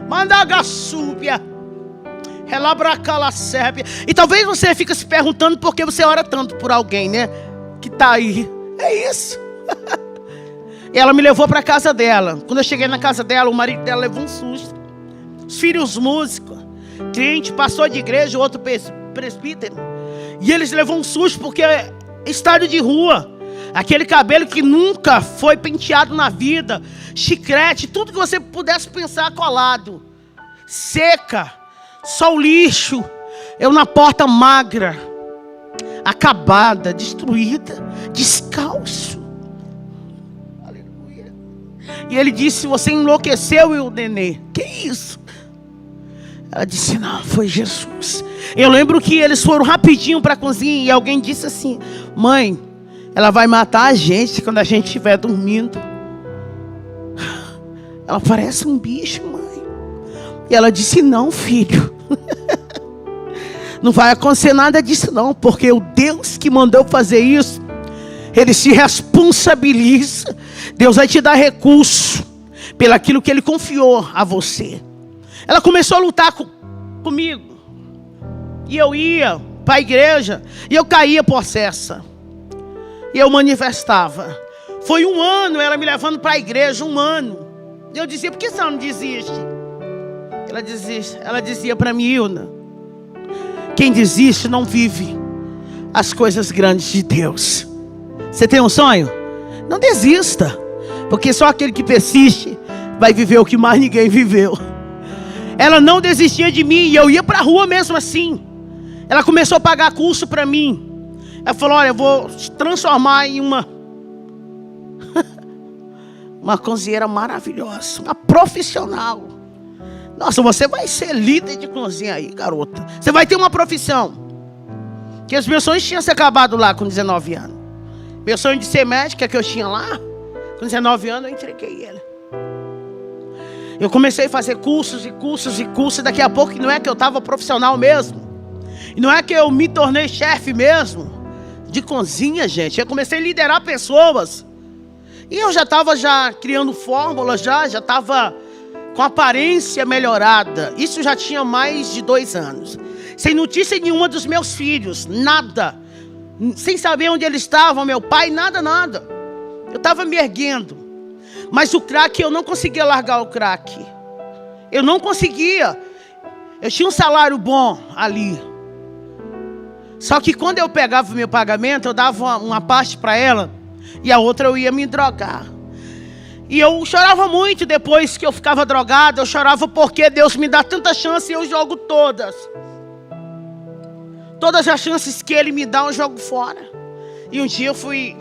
Mandagaçúbia. Relabracalacébia. E talvez você fique se perguntando por que você ora tanto por alguém, né? Que está aí. É isso. E ela me levou para a casa dela. Quando eu cheguei na casa dela, o marido dela levou um susto. Os filhos músicos, crente, pastor de igreja, outro presbítero. E eles levou um susto porque é estádio de rua. Aquele cabelo que nunca foi penteado na vida. Chiclete, tudo que você pudesse pensar colado. Seca, só o lixo. Eu na porta magra, acabada, destruída, descalço. E ele disse: você enlouqueceu, Ildenê. Que isso? Ela disse, não, foi Jesus. Eu lembro que eles foram rapidinho para a cozinha e alguém disse assim, mãe, ela vai matar a gente quando a gente estiver dormindo. Ela parece um bicho, mãe. E ela disse, não, filho. Não vai acontecer nada disso não, porque o Deus que mandou fazer isso, Ele se responsabiliza. Deus vai te dar recurso pelaquilo que Ele confiou a você. Ela começou a lutar comigo. E eu ia para a igreja e eu caía possessa. E eu manifestava. Foi 1 ano ela me levando para a igreja, 1 ano. E eu dizia, por que você não desiste? Ela dizia para mim, Ilna, quem desiste não vive as coisas grandes de Deus. Você tem um sonho? Não desista. Porque só aquele que persiste vai viver o que mais ninguém viveu. Ela não desistia de mim e eu ia para a rua mesmo assim. Ela começou a pagar curso para mim. Ela falou, olha, eu vou te transformar em uma cozinheira maravilhosa, uma profissional. Nossa, você vai ser líder de cozinha aí, garota. Você vai ter uma profissão. Porque os meus sonhos tinham se acabado lá com 19 anos. Meu sonho de ser médica que eu tinha lá, com 19 anos eu entreguei ele. Eu comecei a fazer cursos e cursos e cursos. Daqui a pouco não é que eu estava profissional mesmo. E não é que eu me tornei chefe mesmo de cozinha, gente. Eu comecei a liderar pessoas. E eu já estava criando fórmulas, já estava com aparência melhorada. Isso já tinha mais de 2 anos. Sem notícia nenhuma dos meus filhos, nada. Sem saber onde eles estavam, meu pai, nada. Eu estava me erguendo. Mas o crack, eu não conseguia largar o crack. Eu não conseguia. Eu tinha um salário bom ali. Só que quando eu pegava o meu pagamento, eu dava uma parte para ela e a outra eu ia me drogar. E eu chorava muito depois que eu ficava drogado. Eu chorava porque Deus me dá tanta chance e eu jogo todas. Todas as chances que Ele me dá, eu jogo fora. E um dia eu fui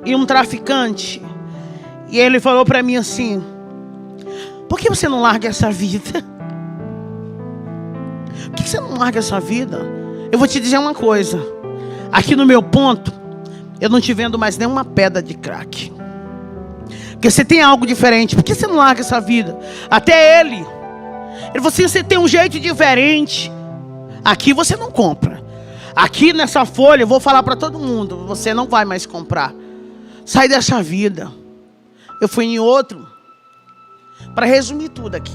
em um traficante. E ele falou para mim assim, por que você não larga essa vida? Por que você não larga essa vida? Eu vou te dizer uma coisa. Aqui no meu ponto, eu não te vendo mais nenhuma pedra de crack. Porque você tem algo diferente. Por que você não larga essa vida? Até ele falou assim, você tem um jeito diferente. Aqui você não compra. Aqui nessa folha, eu vou falar para todo mundo, você não vai mais comprar. Sai dessa vida. Eu fui em outro, para resumir tudo aqui.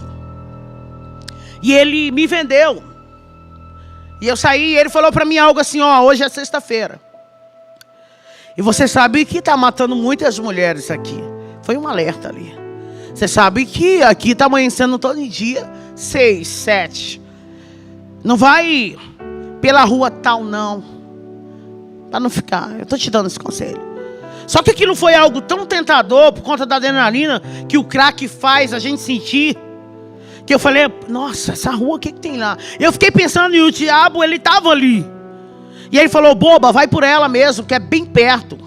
E ele me vendeu. E eu saí e ele falou para mim algo assim, ó, hoje é sexta-feira. E você sabe que está matando muitas mulheres aqui. Foi um alerta ali. Você sabe que aqui está amanhecendo todo dia, 6, 7. Não vai pela rua tal não. Para não ficar, eu estou te dando esse conselho. Só que aquilo foi algo tão tentador, por conta da adrenalina, que o crack faz a gente sentir, que eu falei, nossa, essa rua, o que tem lá? Eu fiquei pensando, e o diabo, ele estava ali. E ele falou, boba, vai por ela mesmo, que é bem perto.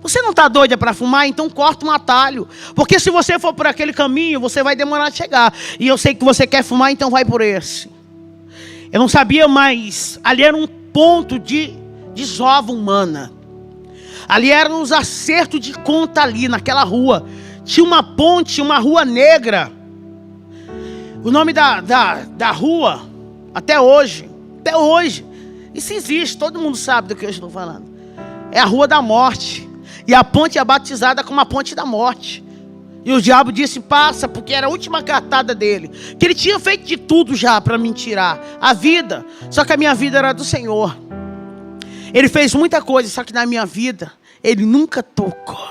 Você não está doida para fumar? Então corta um atalho. Porque se você for por aquele caminho, você vai demorar a chegar. E eu sei que você quer fumar, então vai por esse. Eu não sabia mais, ali era um ponto de desova humana. Ali eram os acertos de conta ali, naquela rua. Tinha uma ponte, uma rua negra. O nome da rua, até hoje, isso existe, todo mundo sabe do que eu estou falando. É a Rua da Morte. E a ponte é batizada como a Ponte da Morte. E o diabo disse, passa, porque era a última cartada dele. Que ele tinha feito de tudo já para me tirar a vida. Só que a minha vida era do Senhor. Ele fez muita coisa, só que na minha vida Ele nunca tocou.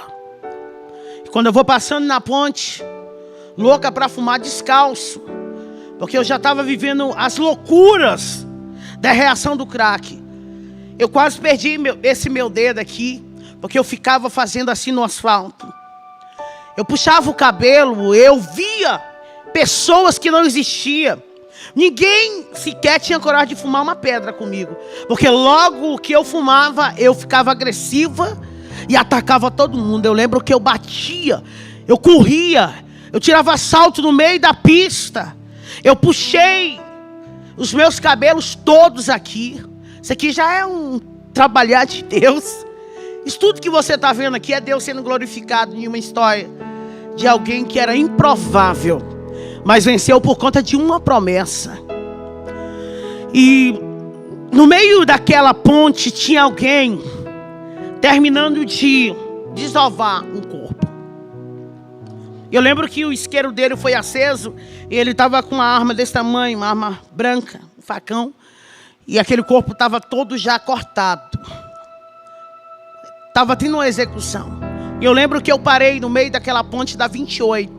E quando eu vou passando na ponte, louca para fumar descalço, porque eu já estava vivendo as loucuras da reação do crack. Eu quase perdi esse meu dedo aqui, porque eu ficava fazendo assim no asfalto. Eu puxava o cabelo, eu via pessoas que não existiam. Ninguém sequer tinha coragem de fumar uma pedra comigo. Porque logo que eu fumava, eu ficava agressiva e atacava todo mundo. Eu lembro que eu batia, eu corria, eu tirava salto no meio da pista. Eu puxei os meus cabelos todos aqui. Isso aqui já é um trabalhar de Deus. Isso tudo que você está vendo aqui é Deus sendo glorificado em uma história de alguém que era improvável, mas venceu por conta de uma promessa. E no meio daquela ponte tinha alguém terminando de desovar um corpo. Eu lembro que o isqueiro dele foi aceso e ele estava com uma arma desse tamanho, uma arma branca, um facão, e aquele corpo estava todo já cortado. Estava tendo uma execução. E eu lembro que eu parei no meio daquela ponte da 28,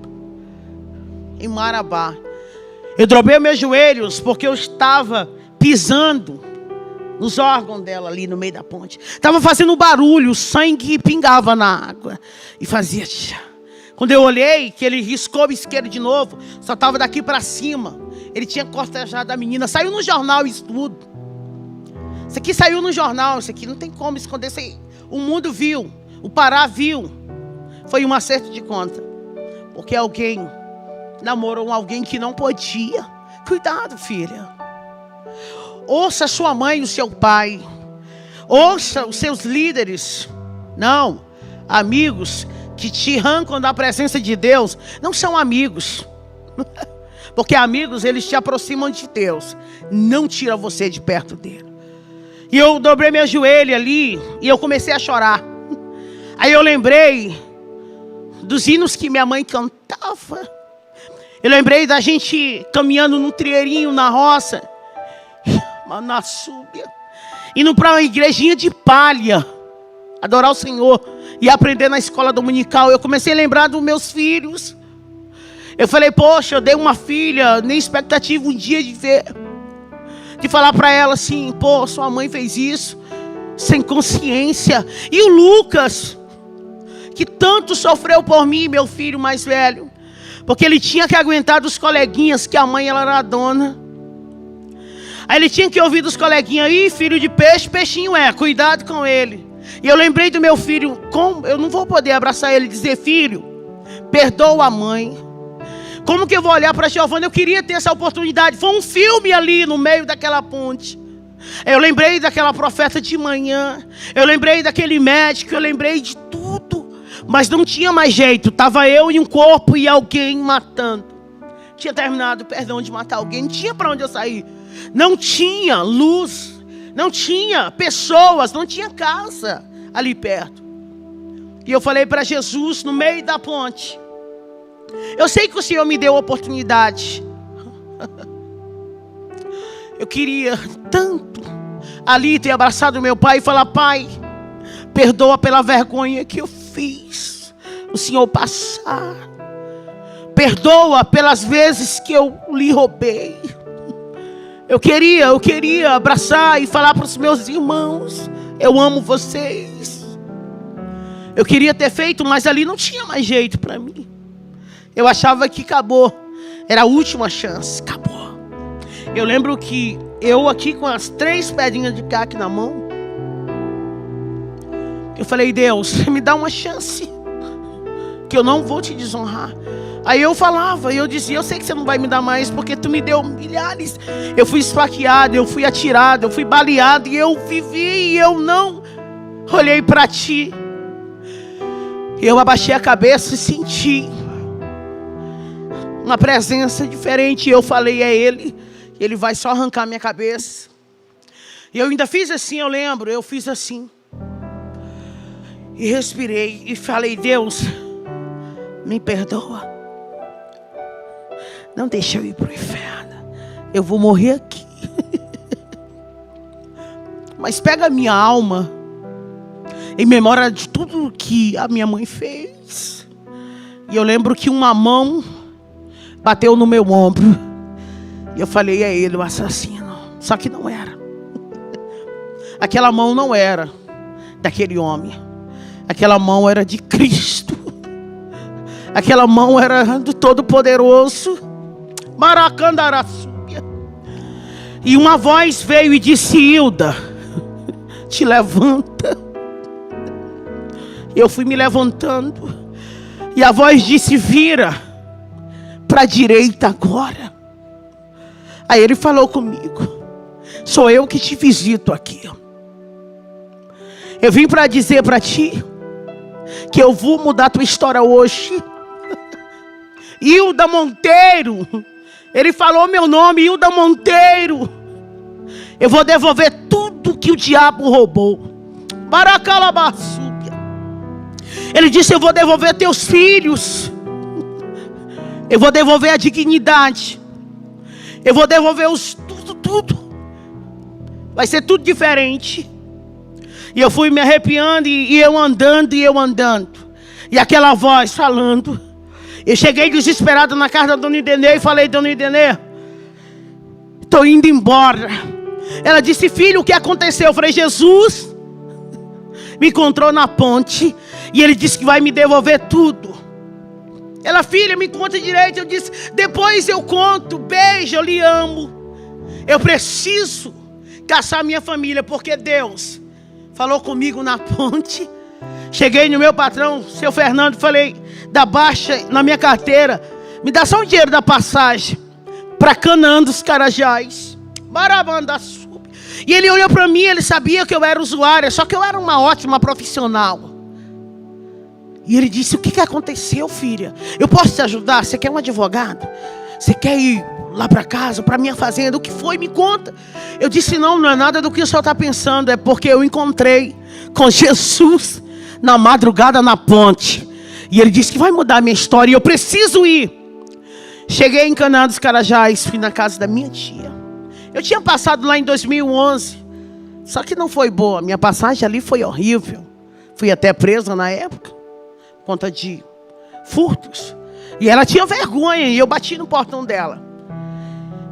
em Marabá. Eu dobrei meus joelhos porque eu estava pisando nos órgãos dela ali no meio da ponte. Estava fazendo barulho, o sangue pingava na água e fazia tchá. Quando eu olhei, que ele riscou o isqueiro de novo, só estava daqui para cima. Ele tinha cortejado a menina. Saiu no jornal isso tudo. Isso aqui saiu no jornal. Isso aqui não tem como esconder isso aí. O mundo viu. O Pará viu. Foi um acerto de conta. Porque alguém namorou alguém que não podia. Cuidado, filha. Ouça sua mãe e o seu pai. Ouça os seus líderes. Não, amigos que te arrancam da presença de Deus não são amigos. Porque amigos, eles te aproximam de Deus, não tiram você de perto dele. E eu dobrei meu joelho ali e eu comecei a chorar. Aí eu lembrei dos hinos que minha mãe cantava. Eu lembrei da gente caminhando num trieirinho na roça, na súbia, indo para uma igrejinha de palha, adorar o Senhor e aprender na escola dominical. Eu comecei a lembrar dos meus filhos. Eu falei, poxa, eu dei uma filha, nem expectativa um dia de ver, de falar para ela assim, pô, sua mãe fez isso, sem consciência. E o Lucas, que tanto sofreu por mim, meu filho mais velho, porque ele tinha que aguentar dos coleguinhas que a mãe ela era a dona. Aí ele tinha que ouvir dos coleguinhas, ih, filho de peixe, peixinho é, cuidado com ele. E eu lembrei do meu filho, como eu não vou poder abraçar ele e dizer, filho, perdoa a mãe. Como que eu vou olhar para Giovana? Eu queria ter essa oportunidade. Foi um filme ali no meio daquela ponte. Eu lembrei daquela profeta de manhã. Eu lembrei daquele médico. Eu lembrei de tudo. Mas não tinha mais jeito. Estava eu e um corpo e alguém matando. Tinha terminado, perdão, de matar alguém. Não tinha para onde eu sair. Não tinha luz. Não tinha pessoas. Não tinha casa ali perto. E eu falei para Jesus no meio da ponte. Eu sei que o Senhor me deu a oportunidade. Eu queria tanto ali ter abraçado meu pai e falar, pai, perdoa pela vergonha que eu fiz o Senhor passar. Perdoa pelas vezes que eu lhe roubei. Eu queria abraçar e falar para os meus irmãos, eu amo vocês. Eu queria ter feito, mas ali não tinha mais jeito para mim. Eu achava que acabou. Era a última chance. Acabou. Eu lembro que eu aqui com as 3 pedrinhas de caque na mão. Eu falei, Deus, me dá uma chance. Que eu não vou te desonrar. Aí eu falava, eu dizia, eu sei que você não vai me dar mais, porque tu me deu milhares. Eu fui esfaqueado, eu fui atirado, eu fui baleado. E eu vivi e eu não olhei para ti. Eu abaixei a cabeça e senti uma presença diferente. Eu falei, é ele. Ele vai só arrancar minha cabeça. E eu ainda fiz assim, eu lembro. Eu fiz assim. E respirei. E falei, Deus, me perdoa. Não deixa eu ir para o inferno. Eu vou morrer aqui. Mas pega a minha alma. Em memória de tudo que a minha mãe fez. E eu lembro que uma mão bateu no meu ombro. E eu falei, é ele o assassino. Só que não era. Aquela mão não era daquele homem. Aquela mão era de Cristo. Aquela mão era do Todo-Poderoso. Maracandaraçúbia. E uma voz veio e disse, Hilda, te levanta. E eu fui me levantando. E a voz disse, vira para a direita agora. Aí ele falou comigo: sou eu que te visito aqui. Eu vim para dizer para ti que eu vou mudar a tua história hoje. Hilda Monteiro. Ele falou meu nome, Hilda Monteiro. Eu vou devolver tudo que o diabo roubou. Baracalabaçúbia. Ele disse: eu vou devolver teus filhos. Eu vou devolver a dignidade. Eu vou devolver tudo. Vai ser tudo diferente. E eu fui me arrepiando, e eu andando. E aquela voz falando. Eu cheguei desesperado na casa da dona Idenê e falei: dona Idenê, estou indo embora. Ela disse: filho, o que aconteceu? Eu falei: Jesus me encontrou na ponte e ele disse que vai me devolver tudo. Ela: filha, me conta direito. Eu disse: depois eu conto. Beijo, eu lhe amo. Eu preciso caçar minha família, porque Deus falou comigo na ponte. Cheguei no meu patrão, seu Fernando, falei: dá baixa na minha carteira, me dá só o dinheiro da passagem para Canaã dos Carajás. E ele olhou para mim, ele sabia que eu era usuária, só que eu era uma ótima profissional. E ele disse: o que aconteceu, filha? Eu posso te ajudar? Você quer um advogado? Você quer ir lá para casa, para minha fazenda? O que foi? Me conta. Eu disse: não é nada do que o senhor está pensando. É porque eu encontrei com Jesus na madrugada na ponte. E ele disse que vai mudar a minha história e eu preciso ir. Cheguei em Canaã dos Carajás, fui na casa da minha tia. Eu tinha passado lá em 2011, só que não foi boa. Minha passagem ali foi horrível. Fui até presa na época, por conta de furtos. E ela tinha vergonha e eu bati no portão dela.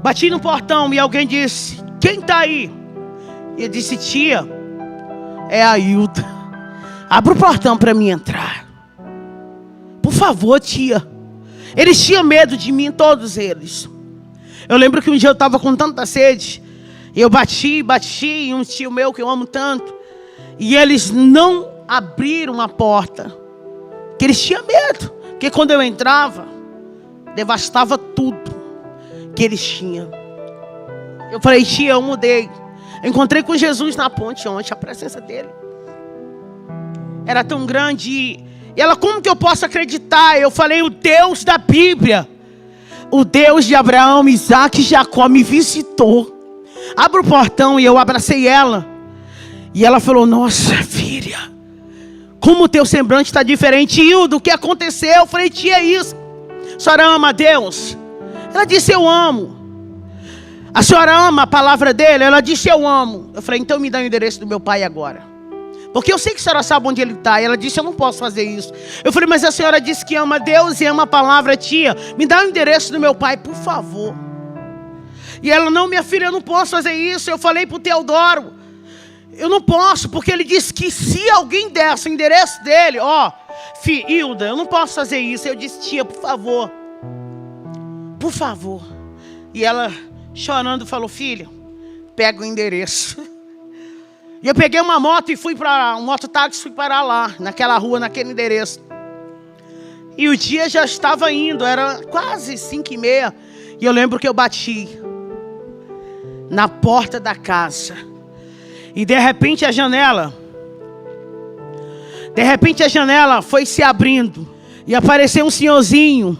Bati no portão e alguém disse: quem está aí? E eu disse: tia, é a Hilda. Abra o portão para mim entrar. Por favor, tia. Eles tinham medo de mim, todos eles. Eu lembro que um dia eu estava com tanta sede. E eu bati em um tio meu que eu amo tanto. E eles não abriram a porta. Porque eles tinham medo. Porque quando eu entrava, devastava tudo que eles tinham. Eu falei: tia, eu mudei. Eu encontrei com Jesus na ponte ontem, a presença dele era tão grande. E ela: como que eu posso acreditar? Eu falei: o Deus da Bíblia, o Deus de Abraão, Isaac e Jacó me visitou. Abra o portão. E eu abracei ela. E ela falou: nossa filha, como o teu semblante está diferente. Hilda, o que aconteceu? Eu falei: tia, é isso. A senhora ama a Deus? Ela disse: eu amo. A senhora ama a palavra dele? Ela disse: eu amo. Eu falei: então me dá o endereço do meu pai agora, porque eu sei que a senhora sabe onde ele está. E ela disse: eu não posso fazer isso. Eu falei: mas a senhora disse que ama Deus e ama a palavra. Tia, me dá o endereço do meu pai, por favor. E ela: não, minha filha, eu não posso fazer isso. Eu falei para o Teodoro: eu não posso, porque ele disse que se alguém desse o endereço dele, Hilda, eu não posso fazer isso. Eu disse: tia, por favor, por favor. E ela, chorando, falou: filha, pega o endereço. E eu peguei uma moto e fui para um mototáxi, fui parar lá, naquela rua, naquele endereço. E o dia já estava indo, era quase 5h30. E eu lembro que eu bati na porta da casa. E de repente a janela foi se abrindo. E apareceu um senhorzinho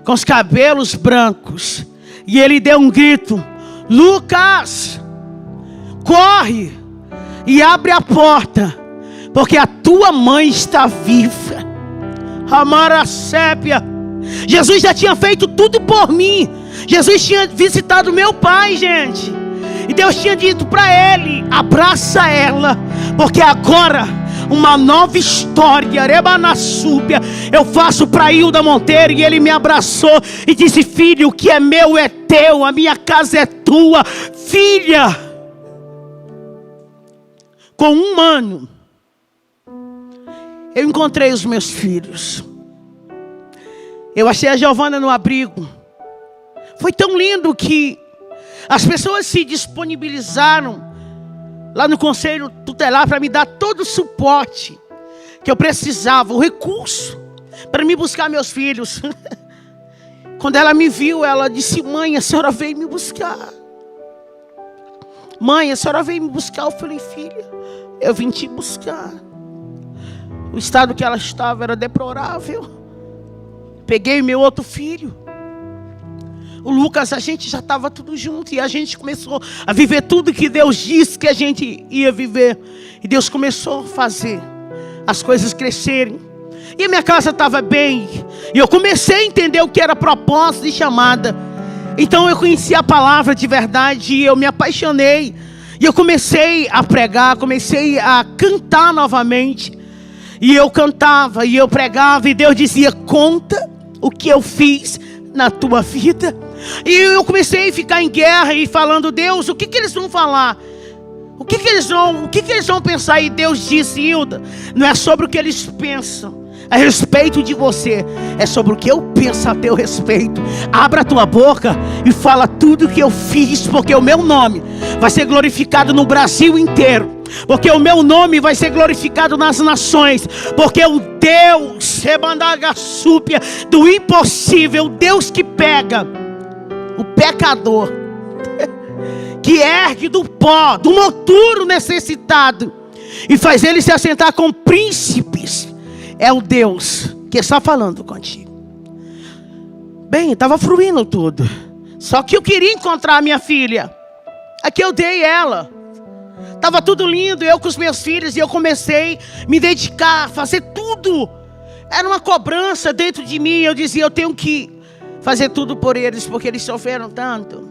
com os cabelos brancos. E ele deu um grito: Lucas, corre e abre a porta, porque a tua mãe está viva. Amara Sépia. Jesus já tinha feito tudo por mim. Jesus tinha visitado meu pai, gente. E Deus tinha dito para ele: abraça ela, porque agora uma nova história, Rebanassúbia, eu faço para Hilda Monteiro. E ele me abraçou e disse: filho, o que é meu é teu, a minha casa é tua. Filha, com 1 ano, eu encontrei os meus filhos. Eu achei a Giovana no abrigo. Foi tão lindo que as pessoas se disponibilizaram lá no conselho tutelar para me dar todo o suporte que eu precisava, o recurso para me buscar meus filhos. Quando ela me viu, ela disse: mãe, a senhora veio me buscar. Mãe, a senhora veio me buscar. Eu falei: filha, eu vim te buscar. O estado que ela estava era deplorável. Peguei meu outro filho, o Lucas, a gente já estava tudo junto. E a gente começou a viver tudo que Deus disse que a gente ia viver. E Deus começou a fazer as coisas crescerem. E a minha casa estava bem. E eu comecei a entender o que era propósito e chamada. Então eu conheci a palavra de verdade. E eu me apaixonei. E eu comecei a pregar, comecei a cantar novamente. E eu cantava, e eu pregava. E Deus dizia: conta o que eu fiz na tua vida. E eu comecei a ficar em guerra e falando: Deus, o que eles vão falar? O que eles vão pensar? E Deus disse: Hilda, não é sobre o que eles pensam a respeito de você, é sobre o que eu penso a teu respeito. Abra a tua boca e fala tudo que eu fiz, porque o meu nome vai ser glorificado no Brasil inteiro, porque o meu nome vai ser glorificado nas nações, porque o Deus do impossível, Deus que pega o pecador, que ergue do pó, do monturo necessitado, e faz ele se assentar com príncipes, é o Deus que está falando contigo. Bem, estava fluindo tudo. Só que eu queria encontrar a minha filha. Aqui eu dei ela. Estava tudo lindo, eu com os meus filhos. E eu comecei a me dedicar, fazer tudo. Era uma cobrança dentro de mim. Eu dizia: eu tenho que fazer tudo por eles, porque eles sofreram tanto.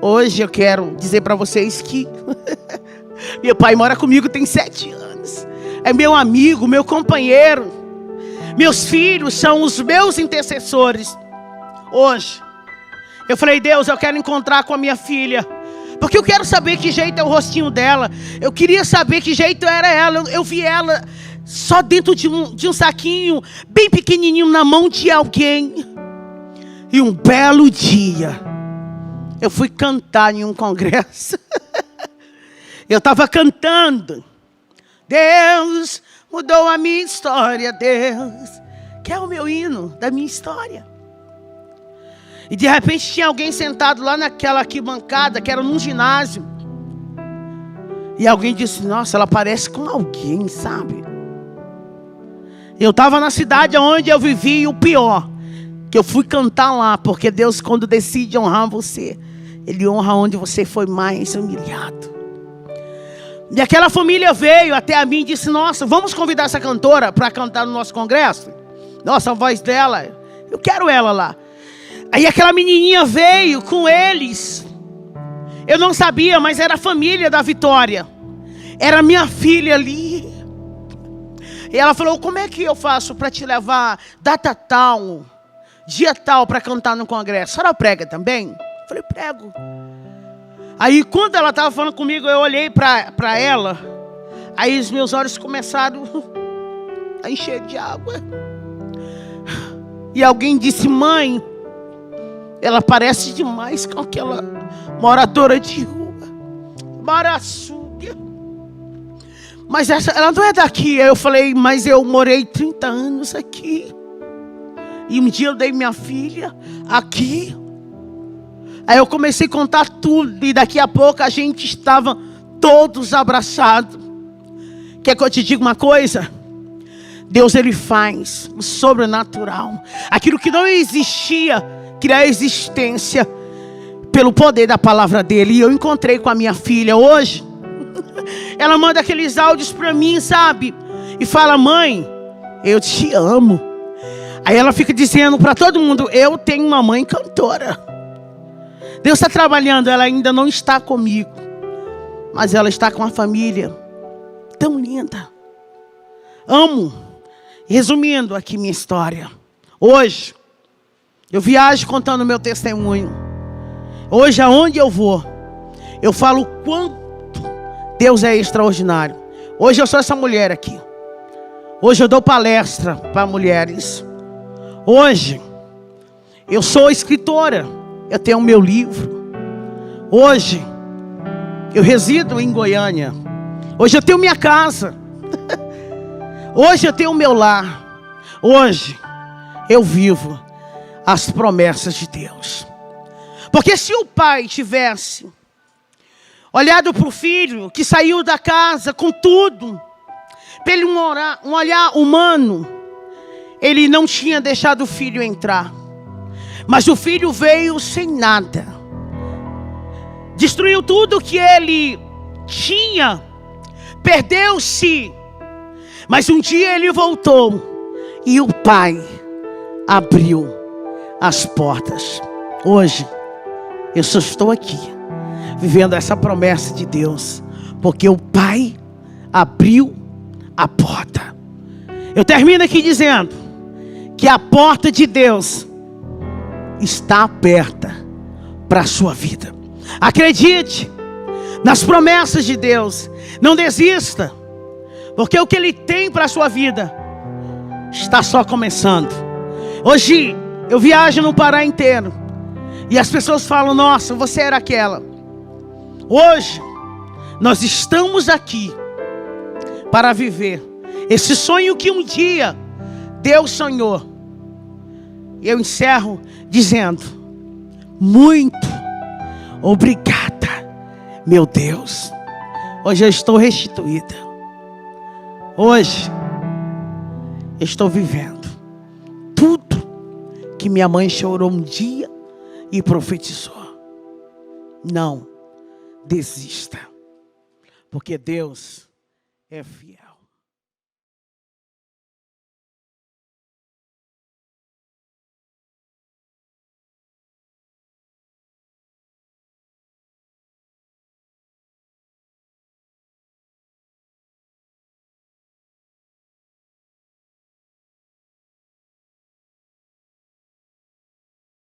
Hoje eu quero dizer para vocês que meu pai mora comigo tem 7 anos. É meu amigo, meu companheiro. Meus filhos são os meus intercessores. Hoje eu falei: Deus, eu quero encontrar com a minha filha, porque eu quero saber que jeito é o rostinho dela. Eu queria saber que jeito era ela. Eu vi ela só dentro de um saquinho bem pequenininho na mão de alguém. E um belo dia eu fui cantar em um congresso. Eu estava cantando: Deus mudou a minha história, Deus, que é o meu hino da minha história. E de repente tinha alguém sentado lá naquela arquibancada, que era num ginásio. E alguém disse: nossa, ela parece com alguém, sabe? Eu estava na cidade onde eu vivi, e o pior, que eu fui cantar lá, porque Deus, quando decide honrar você, Ele honra onde você foi mais humilhado. E aquela família veio até a mim e disse: nossa, vamos convidar essa cantora para cantar no nosso congresso? Nossa, a voz dela, eu quero ela lá. Aí aquela menininha veio com eles. Eu não sabia, mas era a família da Vitória. Era minha filha ali. E ela falou: como é que eu faço para te levar data tal, dia tal, para cantar no congresso? A senhora prega também? Eu falei: prego. Aí quando ela estava falando comigo, eu olhei para ela. Aí os meus olhos começaram a encher de água. E alguém disse: mãe, ela parece demais com aquela moradora de rua, Maraçuga. Mas ela não é daqui. Aí eu falei: mas eu morei 30 anos aqui. E um dia eu dei minha filha aqui. Aí eu comecei a contar tudo. E daqui a pouco a gente estava todos abraçados. Quer que eu te diga uma coisa? Deus, Ele faz o sobrenatural. Aquilo que não existia, criar existência pelo poder da palavra dEle. E eu encontrei com a minha filha hoje. Ela manda aqueles áudios para mim, sabe? E fala: mãe, eu te amo. Aí ela fica dizendo para todo mundo: eu tenho uma mãe cantora. Deus está trabalhando. Ela ainda não está comigo, mas ela está com uma família tão linda. Amo. Resumindo aqui minha história. Hoje eu viajo contando meu testemunho. Hoje aonde eu vou, eu falo o quanto Deus é extraordinário. Hoje eu sou essa mulher aqui. Hoje eu dou palestra para mulheres. Hoje eu sou escritora. Eu tenho o meu livro. Hoje eu resido em Goiânia. Hoje eu tenho minha casa. Hoje eu tenho o meu lar. Hoje eu vivo as promessas de Deus. Porque se o pai tivesse olhado para o filho que saiu da casa com tudo, pelo um olhar humano, ele não tinha deixado o filho entrar. Mas o filho veio sem nada. Destruiu tudo que ele tinha. Perdeu-se. Mas um dia ele voltou. E o pai abriu as portas. Hoje, eu só estou aqui, vivendo essa promessa de Deus. Porque o pai abriu a porta. Eu termino aqui dizendo que a porta de Deus está aberta para a sua vida. Acredite nas promessas de Deus. Não desista, porque o que Ele tem para a sua vida está só começando. Hoje eu viajo no Pará inteiro e as pessoas falam: nossa, você era aquela. Hoje nós estamos aqui para viver esse sonho que um dia Deus sonhou. Eu encerro dizendo: muito obrigada, meu Deus. Hoje eu estou restituída. Hoje eu estou vivendo tudo que minha mãe chorou um dia e profetizou. Não desista, porque Deus é fiel.